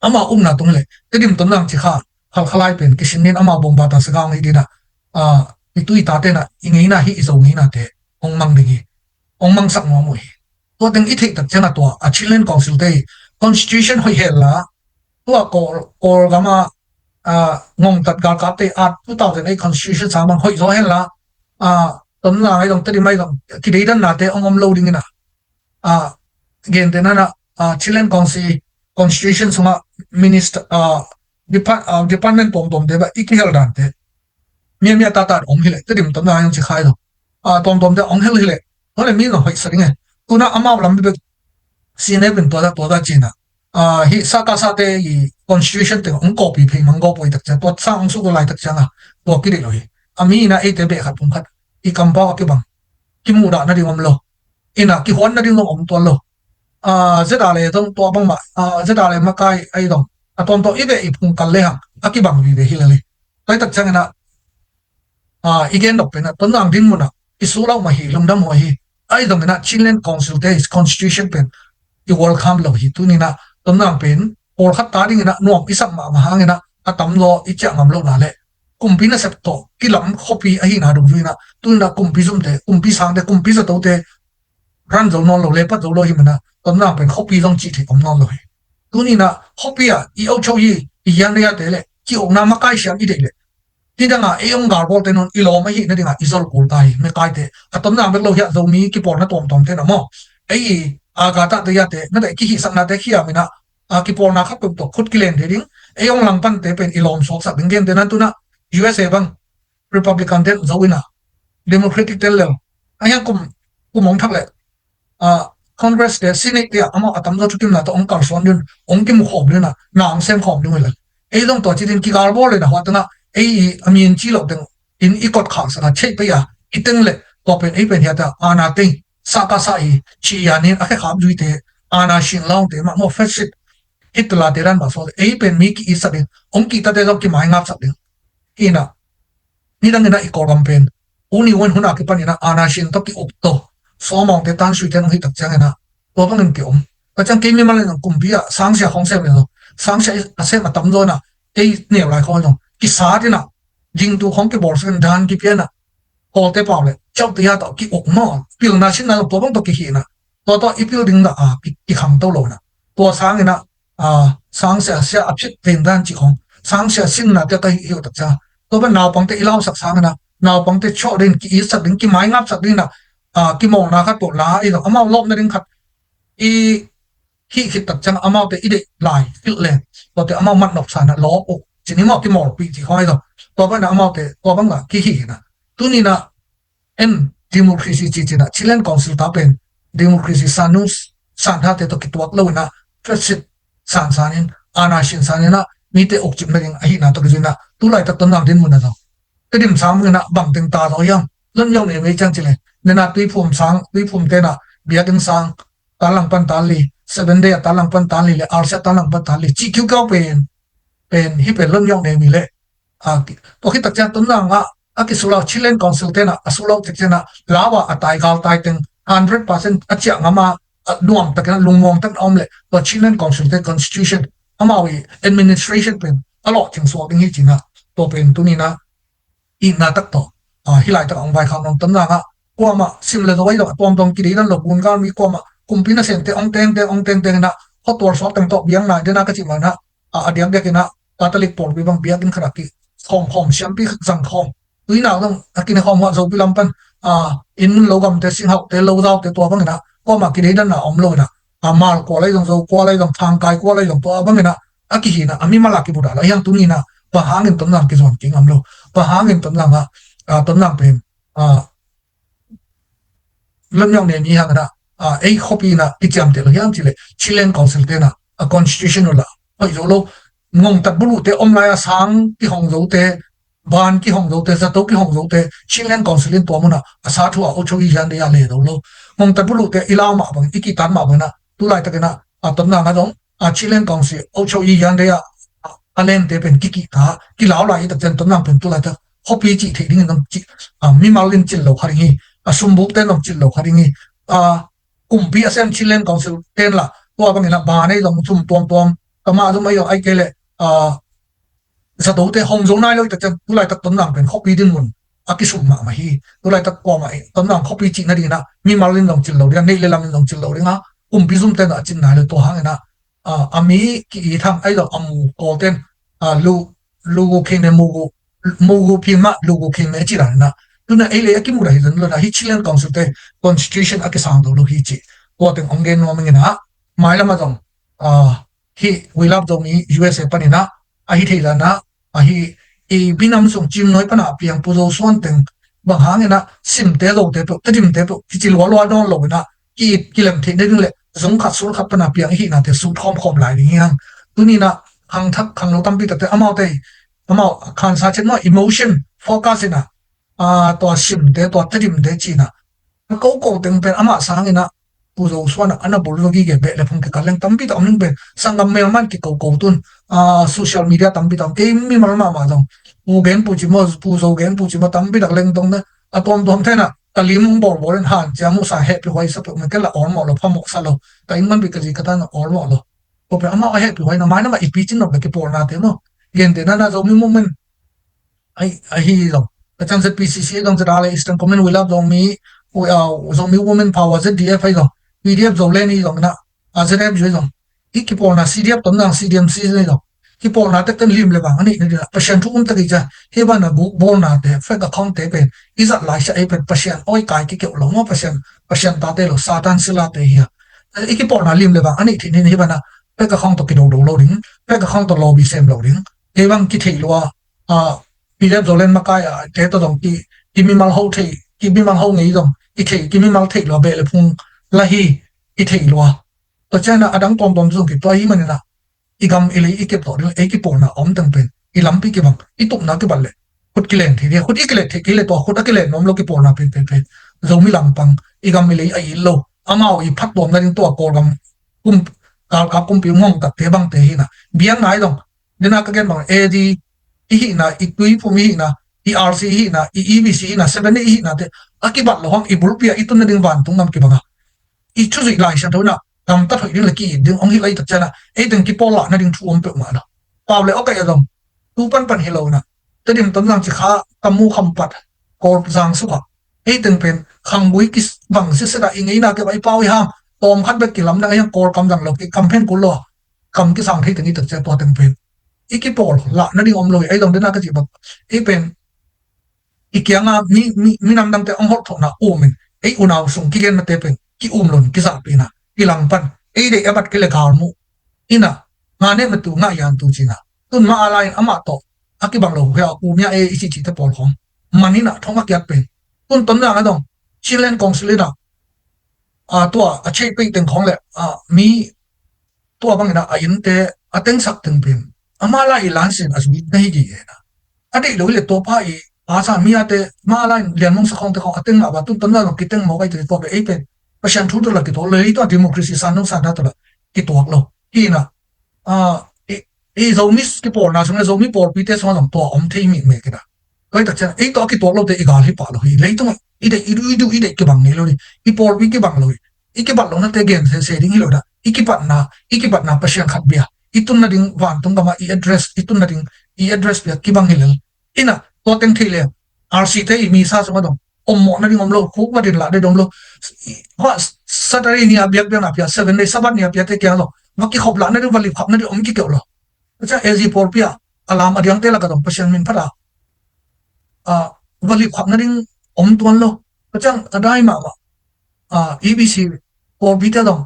ama na tung le te dim ton nang chi kha khal khalai pen ki sinin ama bom ba ta sagang hi dina itui ta te na ingi na hi izo ngi na te ong mang dingi ong mang sak mo hi to teng i thei tak chana to a Chilen Council te constitution hoi hela to ko gama ngong tat gal ka te at 2008 constitution sa mang hoi zo hela ton na ai dong te di mai dong ki dei dan na te ong om lo ding na gen te na Chilen Council constitution suma minister department tom de ba ikihel dan te mia ta ong hile te dim tom na yang chi khai do tom de ong hel hile hole mi no hoi saringe tuna ama lam be sine bin to da china hi saka sa te i constitution te ong copy phi mang go poi tak cha to sang su ko lai tak changa to ki de loi ami na e te be khat pum khat i kam ba ki bang ki mu da na ding om lo ina ki hon na ding om to lo zeta le dong to bang ma zeta le makai ai dong atom to ibe ipung kal le hang akibang vi ve hilale tai tak chang na igen dok pe na ton ang din mo na isu law ma hi lumdam ho hi ai dong na Chilen Council te constitution pen i welcome lo hi tu ni na ton ang pen or khat ta ding na nuam isak ma hang na atam lo i cha ngam lo na le kumpi na sep to kilam khopi a hi na dong vi na tu na kumpi zum te kumpi sang te kumpi za to te ran zo non lo le pa zo lo hi mana ton na pen khopi long chi thi om non lo hi tu ni na khopi i au chou yi i yan ya te le ki ong na ma kai siam i de le ti da nga e ong gar bol te non i lo ma hi na dinga isol kul tai me kai te atom na me lo ya zo mi ki por na tom te na mo ai aga ta de ya te na de ki hi sak na te khi amina ki por na khat to khut ki len de ding e ong lang pan te pen i lom sok sak ding gen te na tu na USA bang Republican te zo ina Democratic te le ayang kum ong thak le Congress de Senate de ama atam do tukim na to ong kar son yun ong kim khom le na ang sem khom ding le ei dong to chitin ki gar bol le na hawtana ei amin chi lo deng in ikot khang sa chei pe ya iteng le to pen ei pen ya ta ana te sa ka sa i chi ya nin a kham jui te ana shin long te ma mo feshit hitla de ran ba so ei pen mi ki isa ding ong ki ta de lo ki mai ngap sa ding ina ni dang na i ko pen uni won huna ki panina ana shin to ki up to so mong te tan sui te nong hi tak chang na to bang ning ki om ka chang ke mi mal nang kum bia sang sia khong se me no sang sia a se ma tam do na e ne lai kho no ki sa de na jing tu khong ke bor sen dan ki pe na ko te pa le chau te ya to ki ok mo pil na sin na to bang to ki hi na to ipil ding na ki khang to lo na to sang ina sang se apit ven dan chi khong sang se sin na te ka hi ta cha to ba naw pang te ilaw sak sang na naw pang te cho din ki is sak din ki mai ngap sak din na ki mo na kha to la i lo amao lop na ding khat i hi khit tak chang amao te ide lai fil le to te amao mat nok sa na lo o chini mo ki mo pi chi khoi lo to ba na amao te to ba nga ki hi na tu ni na en democracy chi chi na chilen council ta pen democracy sanus san ha te to ki tuak lo na president san sanin ana shin sanina mi te ok chim na ding a hi na to ki na tu lai tak ton nang din mun na zo te dim sam na bang teng ta lo yang lon yong ne me chang chile ne na tui phum te na bia ding sang talang pan tali 7 day talang pan tali le arsa talang pan tali chi kyu ka pen hi pen lon yong ne mi le to ki tak cha ton na nga aki sulaw chilen council te na asulaw te na lawa atai gal tai teng 100% achia ngama nuam tak na lungmong tak omle to chilen council te constitution amawi administration pen alo ting so ding hi china to pen tunina i na tak to hilai tak ong vai kham nong ton na nga kwa ma simle do wai do tom tom ki dan lo bun ga mi kwa ma kumpina sente ong teng na hotor so teng to biang na de na ka chi ma na adiang de kina katalik por bi bang biang kin khara ki khom siam pi jang khom tui nào dong akin khom wa zo pi lam pan in lo gam te sing hau te lo dau te to bang na ko ma ki dan na om lo na mal ko lai dong zo ko lai dong thang kai ko lai dong to bang na aki hi na ami mala ki buda la yang tu ni na pa hangin ton na ki zon king am lo pa hangin ton na nga ton na pen lon yong ne mi ha na ei copy na ki jam te lo yang chi le chilen council te na a constitutional la ai zo lo ngong tat bulu te om la ya sang ki hong zo te ban ki hong zo te sa to ki hong zo te chilen council in to mo na asa thu a ocho yi yan de ya le do lo ngong tat bulu te ilaw ma bang iki tan ma bang na tu lai ta ke na ton na nga dong chilen council ocho yi yan de ya alen te pen ki ta ki law lai ta chen ton na pen tu lai ta hopi chi the ding ngam chi mi malin chil lo khari hi sumbu te nom chil lo khari hi kumpi asem chilen council ten la to bang ina ba nei dong chum tom kama du mai yo ai ke le sa do te hong zo nai lo ta chen tu lai ta ton na pen hopi din mun akisum ma hi tu lai ta ko ma ton na hopi chi na ding na mi malin dong chil lo dia nei le lam dong chil lo ringa kumpi zum te na chin na le to hang na ami ki tham ai lo amu ko ten lu kene mugu pima lugu kene chi ran na tuna ele akimu ra hidan lo na hi chilen council te constitution akisang do lo hi chi ko teng ongen no mangena maila ma dong hi we love do mi USA panina a hi theila na a hi e binam song chim noi pana piang pu zo son teng bang hangena sim te lo te to tim te to ki chi lo don lo na ki lem the de le zong khat sul khat pana piang hi na te su khom lai ding yang tuni na hang thak khang lo tam pi te amao te amao khan sa chen no emotion focus na to sim te to tim te chi na ko teng pen ama sang ina pu zo suan ana bol lo gi ge be le phung ke kaleng tam pi tam ning pen sangam mel man ki ko tun social media tam pi tam ke mi mal ma dong u gen pu chi mo pu zo gen pu chi ma tam pi dak leng dong na tom the na kalim bor han jamu sa he pi hoi sa pe me ke la on mo lo phamo sa lo ta in man bi ka ji ka ta na on mo lo ko pe ama he pi hoi na ma na ma ipi chin no be ke por na te no gen de na zo mi moment ai hi lo ka chang se PCC dong za le Eastern Common we love dong mi zo mi women power za DF ai lo PDF zo le ni dong na azrem jo dong iki por na CDF ton na CDMC ni dong ki por na te ten lim le bang ani ni passion thu ta ki ja he ba na bol na te fake account te pen is at like ai pen passion oi kai ki ke lo mo passion ta te lo satan sila te hi iki por na lim le bang ani thi ni ba na fake account to ki do lo ding fake account to lobby sem lo ding ke bang ki thei lo PDF zo len ma kai te to dong ki mi mal ho thei ki mi mal ho ngei dong ki thei ki mi mal thei lo be le phung la hi ki thei lo to chana adang tom zung ki to hi man na igam ile ikep to e ki por na om tang pen i lampi ki bang i tup na ki balle khut ki len thi khut ikle the ki le to khut ki len nom lo ki por na pen zo mi lam pang igam ile ai lo amao i phat tom na ding to ko gam kum pi ngong ta te bang te hi na biang ngai dong dina ka gen bang ad i hi na i tui pu mi hi na i RC hi na i EBC hi na 7 hi na te akibat lo hang i bulpia i tun na ding van tung nam ki banga i chu zui lai sha thona tam ta thoi ding la ki ding ong hi lai ta chana e ding ki pola na ding thuom pe ma na paw le okay adong tu pan hello na te dim ton lang chi kha kamu kham pat kor jang su kha e ding pen khang bui ki bang se da ingai na ke bai paw ha tom khat be kilam na yang kor kam dang lo ki campaign ku lo kam ki sang thei tingi tak che to teng pen ikipol la na ding om loi ai dong dena ka chi bak e pen ikianga mi nam dang te ong hot thona umin ei unaw sung ki gen na te pen ki lon ki sa pina ilang pan ei de abat ke le gar mu ina ngane matu nga yan tu china tun ma alai ama to akibang lo hya ku mya e ichi chi te pol khom manina thonga kyat pen tun ton na dong chilen council na tua a chei pe teng khong le mi tua bang na a in te a teng sak teng pen ama la i lan sin asmi nei gi na ade lo le to pa i sa mi ate ma la lian mong sa khong te khong ateng ma ba tun ton na lo kiteng mo kai te to be e pen pasyan thu to la ki to le to democracy san no san da to la ki to lo hi na e zomis ki por na sung zomi por pi te so long to om thei mi me ke da kai tak chen e to ki to lo te i ga hi pa lo hi le to ide ide ki bang ni lo ni i por pi ki bang lo i ki bang lo na te gen se ding hi lo da i ki pat na pasyan khat bia itun na ding wan tung kama i address itun na ding i address bia ki bang hilal ina to teng thei le rc te i mi sa so dong om mo na ding om lo khu ma din la de dong lo ha satari ni abiak bia na pia 7 day sabat ni apia te kya lo ma ki khop la na ding vali khop na ding om ki kyo lo acha az por pia alam adiang te la ka dong pasyan min phara vali khop na ding om tuan lo achang adai ma ebc por bi te dong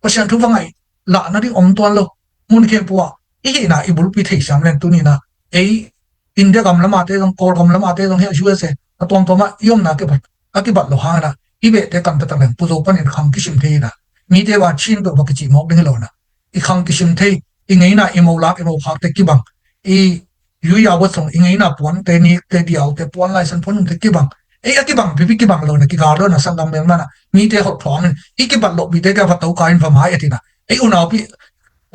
pasyan thu wangai la na ding om tuan lo mun ke puwa i na i bul pi thei sam len tu ni na ei india gam lama te dong kor gam lama te dong he usa atom toma yom na ke bat akibat lo ha na i be te kam ta len pu zo pan in kham ki sim thei na mi te wa chin do ba ki chi mok ding lo na i kham ki sim thei i ngei na i mo la ke mo khak te ki bang i yu ya wa song i ngei na pon te ni te diaw te pon lai san pon te ki bang ei akibang bibi ki bang lo na ki gar lo na sangam mel mana mi te hot thong i ki bat lo bi te ka va to ka in va mai atina ei unaw pi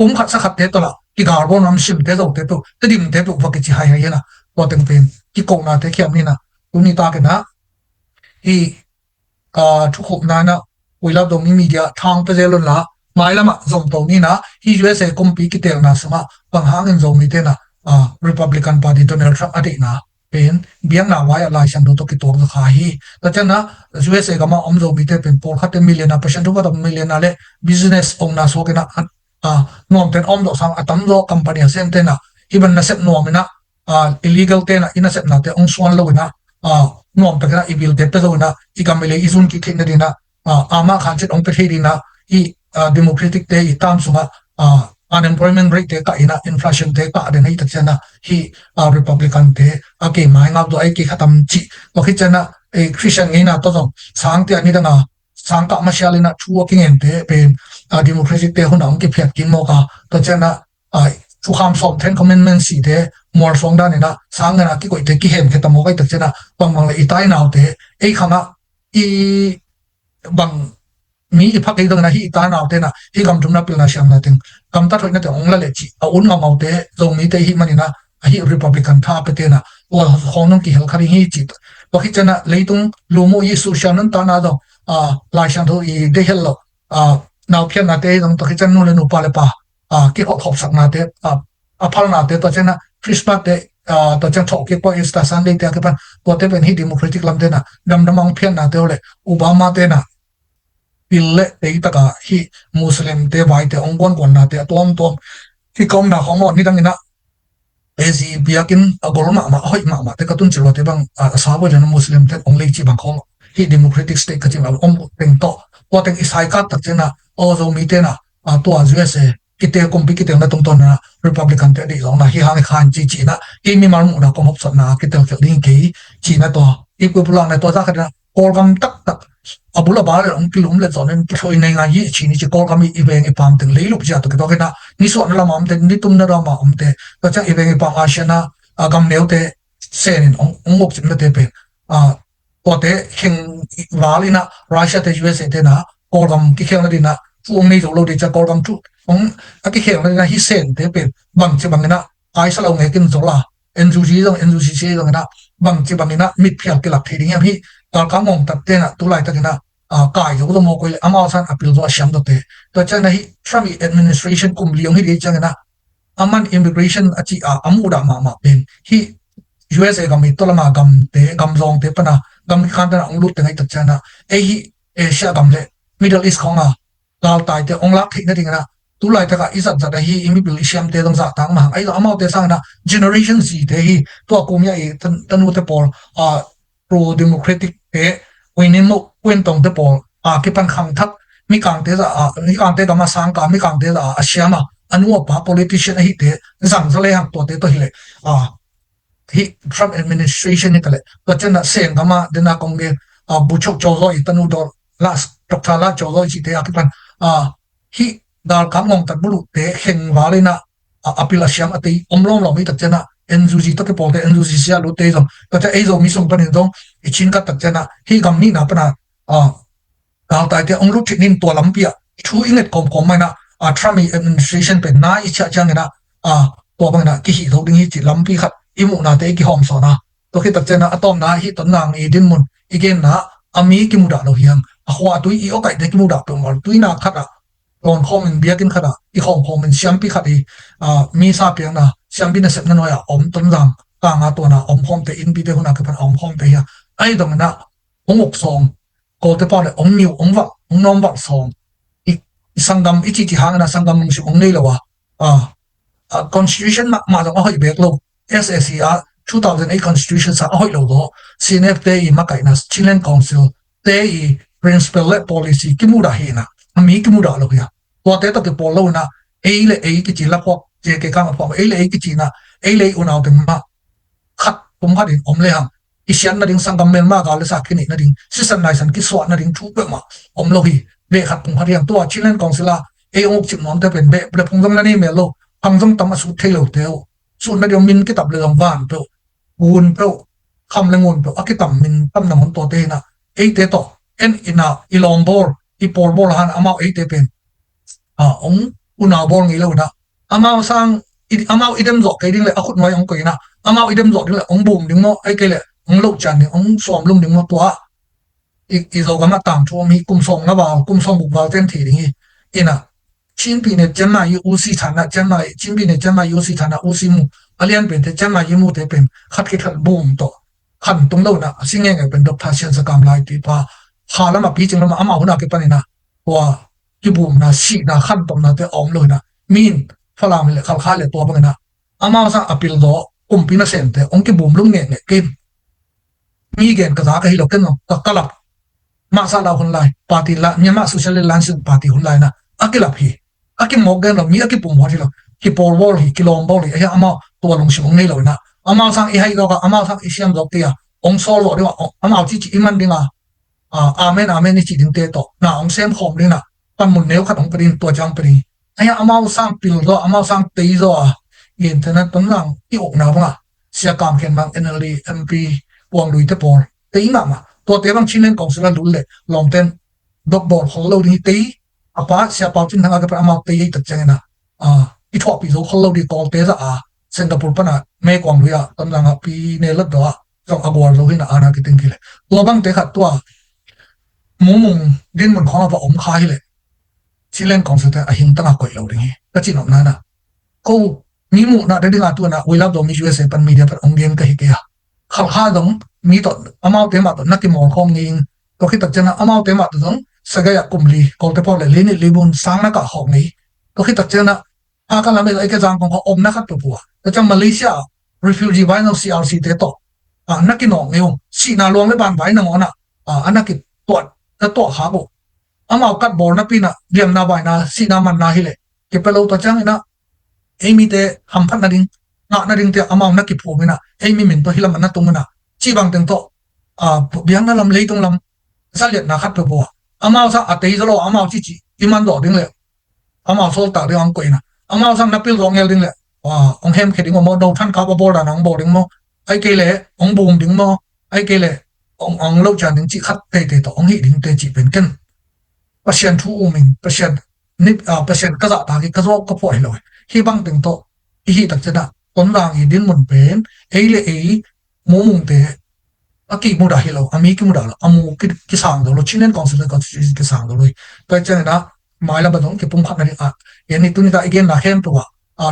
cũng khát sắc khát thế to là cái gạo bông nằm sim thế đâu thế tu thế điểm thế tu và cái chi hay hay na qua từng bên cái cổ na thế khiêm ni na cũng như ta cái na thì chúc hộp na quay lại đồng media thang bây giờ luôn là mai lắm dòng tàu ni na hi USA công ty cái tiền na sama bằng hàng in dòng mi thế na Republican Party Donald Trump adi na pen biang na wai lai sang do to ki tor kha hi ta chana USA kama om dòng mi thế pen por khat million na percent to ka million na le business ong na so ke na nom ten om do sang atam do company sem te na iban na sep nom na illegal te na ina sep na te ong swan lo na nom ta na ibil te te do na I kamile izun ki thing na dina ama khan chet ong pe thei dina I democratic te I tam sunga unemployment rate te ka ina inflation te ka den hi tak chana hi republican te ke mai ngap do ai ki khatam chi ko khi chana e christian ina to jong sang te ani da na sang ka ma shalina chu working en te pen democracy te hun ang ki phet kin mo ka to chana chu kham som 10 commandments si te mor song da ne na sang na ki koi te ki hem ke ta mo kai tak chana bang mang le I tai naw te ei khama I bang mi I phak ei dong na hi ta naw te na hi gam tum na pil na siam na ting kam ta thoi na te ong la le chi a un ma mau te zong mi te hi manina hi republican tha pe te na wa honong ki hel khari hi chi to khi chana leitung lumo I social nan ta na do lai sang tho I de hel lo naw phian na te dong to khi chan nu le nu pa le pa ki hop sak na te phal na te to chana christmas te to chan thok ki po Easter Sunday te ke pan to te pen hi democratic lam te na dam damang phian na te le Obama te na pille te ta ka hi muslim te vai te ongkon kon na te tom hi kom na khong ni dang ina ezi biakin agolma ma hoi ma te ka tun chilo te bang sa bo na muslim te ong lei chi bang khong hi democratic state ka ching om teng to ko teng isai ka tak chena o zo mi te na to USA kite kompi kite na tong ton na republican te di long na hi hang khan chi na I mi mar mu na kom hop sat na kite ke ding ke chi na to I ko pulang na to za ka na kol gam tak abula ba le ong kilum le zonen thoi nei nga yi chi ni chi kol gam I veng I pam teng le lu ja to ke to ke na ni so na la mam te ni tum na ra ma om te to cha I veng I pam ashana gam neu te sen ong mok chin na te pe to te hing walina Russia te USA te na kol gam ki kheng na di na fu ong nei zo lo de cha kol gam tu ong aki kheng na hi sen te pe bang che bang na ai sa lo nge kin zo la NUG dong NUG che dong na bang che bang na mit phial ke lak thei ding hi tal ka ngom tat te na tu lai ta na kai zo do mo ko ama san appeal zo sham do te to cha na hi Trump administration kum liong hi chang na aman immigration achi amu da ma pen hi USA gam to la ma gam te gam zong te pana gam khan ta ong lut te ngai ta cha na hi Asia gam le Middle East khonga gal tai te ong lak thei na ding na tu lai ta ka izat zat hi imi bil siam te dong za tang ma ai lo amau te sang na generation z te hi to ko mya e tan u te por pro democratic te winin mo kwen tong te por ki pan khang thak mi kang te za mi kang te ma sang ka mi kang te za a siama anu pa politician hi te zang zale hang to te to hi le hi Trump administration ni kale to chana sen kama dena kongge buchok chozo itanu dor las tokala chozo chi te akipan hi dal kamong tat bulu te heng walina apila siam ati omlom lo mi tak chana enzuji to ke polte enzuji sia lo te zo to cha ei zo mi song panin dong ichin ka tak chana hi gam ni na pana dal tai te onglu thinin to lampia thu inget kom mai na Trump administration pe na icha chang na to bang na ki hi zo ding hi chi lampi khat imu na te ki hom so na to khi tak chana atom na hi ton nang i din mun igen na ami ki muda lo hiang hwa tu i okai te ki muda pe ngol tu na khata lon khomin biakin khata i khom khomin siam pi khati mi sa piang na siam bi na sep na noya om ton jang ka nga to na om khom te in bi te huna ke pan om khom te ya ai dong na ongok song ko te pa le ong miu ong wa ong nom wa song i sangam i chi hang na sangam si ong nei lo wa constitution ma dong a hoi bek lo SSCR 2008 constitution sa hoi lo do CNF te i ma kai na Chilean council te i principle le policy ki mu da hi na ami ki mu da lo ya to te to ke pol lo na le ki chi la ko je ke ka ma po le ki chi na le una de ma khat pum khat in om le hang i sian na ding sangam mel ma ga le sa ki ni na ding season nai san ki so na ding thu pe ma om lo hi be khat pum khat yang to Chilean council la ong chim non te pen be ble phung dong na ni me lo phang dong tam su the lo te su na ding min ki tab le dong van pe un pe kham le ngun pe akitam min tam na mon to te na te to en ina ilong bor i por bor han amao te pen ong una bor ngi lo na amao sang amao idem zo ke ding le akut noi ong ko ina amao idem zo ding le ong bum ding mo ai ke le ong lo chan ni ong som lum ding mo to i zo ga ma tang chu mi kum song na ba kum song bu ba ten thi ding ina chin pi ne chen ma yu usi thana chen ma chin pi ne chen ma yu si thana usi mu alian pen te chen ma yu mu te pen khat ki khat bum to khan tung lo na singe nge pen dok tha sian sa kam lai ti pa hala ma pi ching ma ama huna ke panina wa ki bum na si na khan tom na te om lo na min phalam le khal kha le to bang na ama sa apil do kum pi na sen te ong ki bum lung nge nge ke mi gen ka za ka hi lo ken no ka kalap ma sa da hun lai party la Myanmar Social Alliance party hun lai na akilap hi akim mo gen lo mi akip pum wa lo ki por bol hi ki lom bol hi ama to long si ong nei lo na ama sang i hai do ka ama sang i siam do te ya ong so lo de ama chi chi iman dinga amen amen ni chi ding te to na ong sem khom ding na pan mun neu khat ong prin to jang prin aya amao sang pil do amao sang te zo yen thana ton lang i ok na ba sia kam khen bang NLD MP wang lui te por te ma ma to te bang Chilean council lu le long ten dok bor hol lo ni te apa sia pau chin thanga ka amao te ta chang na i thop pi zo hol lo di tol te za Singapore pana me kwang lu ya ton lang pi ne la do jong agor lo hin ana ki ting ki le to bang te khat to mung din mun khona ba om khai le Chilean council ta ahing tanga koi lo ring ka chin om na na ko mi mu na de dinga tu na we love do mi USA pan media par ong gen ka hi ke khal kha dong mi to amao te ma to na ki mor khom ngin to khi tak chana amao te ma to dong saga ya kumli ko te po le le ni libun sang na ka hok ni to khi tak chana ka la me ai ka jang kong om na khat pu ta chang Malaysia refugee vai no CRC te to na ki no ngeu si na luang le ban vai na ngona ana ki to ha bo amao kat bor na pina diam na bai na si na man na hi le ke pelo to chang ina emi te ham phat na ding na ding te amao na ki phu mina emi min to hilam na tung na chi bang teng to biang na lam le tung lam saliat na khat pe bo amao sa atei zo lo amao chi chi iman do ding le amao sol ta de ang ko ina amao sang na pil ro ngel ding le ong hem ke ding mo do than ka ba bor da nang bo ding mo ai ke le ong bum ding mo ai ke le ong lo chan ding chi khat te to ong hi ding te chi pen ken pasien thu min pasien ni pasien ka za ta ki ka zo ka po hi lo hi bang teng to hi tak chana ton rang hi din mun pen le mo mung te aki mu da hi lo ami ki mu da lo amu ki sang do lo Chilean council constitution ki sang do lo to chana na mai la ba dong ki pum khat na ri yani tu ni da again na hem to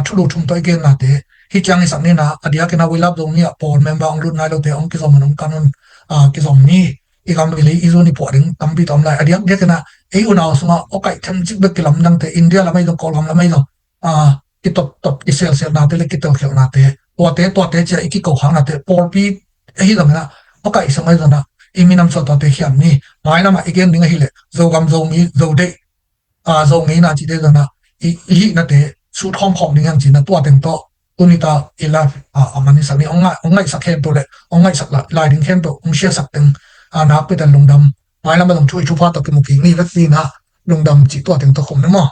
thu lu thum to again na te hi chang ni sang ni na adia ke na we love dong ni por member ong lu na lo te ong ki zo mun kanon ki zo ni i gam le i zo ni po ding tam bi tom lai adia ke na ấy u nào sung o kai them chik be kilam nang te India lamai do kolam lamai do ki top ki sel na te le ki to khel na te to te che ki ko hang na te por pi hi dang na o kai samai do na iminam so to te hiam ni mai na ma again ding hi le zo gam zo mi zo de zo ngi na chi de do na hi na te su thom khom ding ang chi na to teng to unita ila amani sami ongai sak hem to le ongai sak la lai ding hem to sia sak teng na pe tan lungdam mai lam dong chui chu pha to ki mu ki ni la si na lungdam chi to teng to khom na mo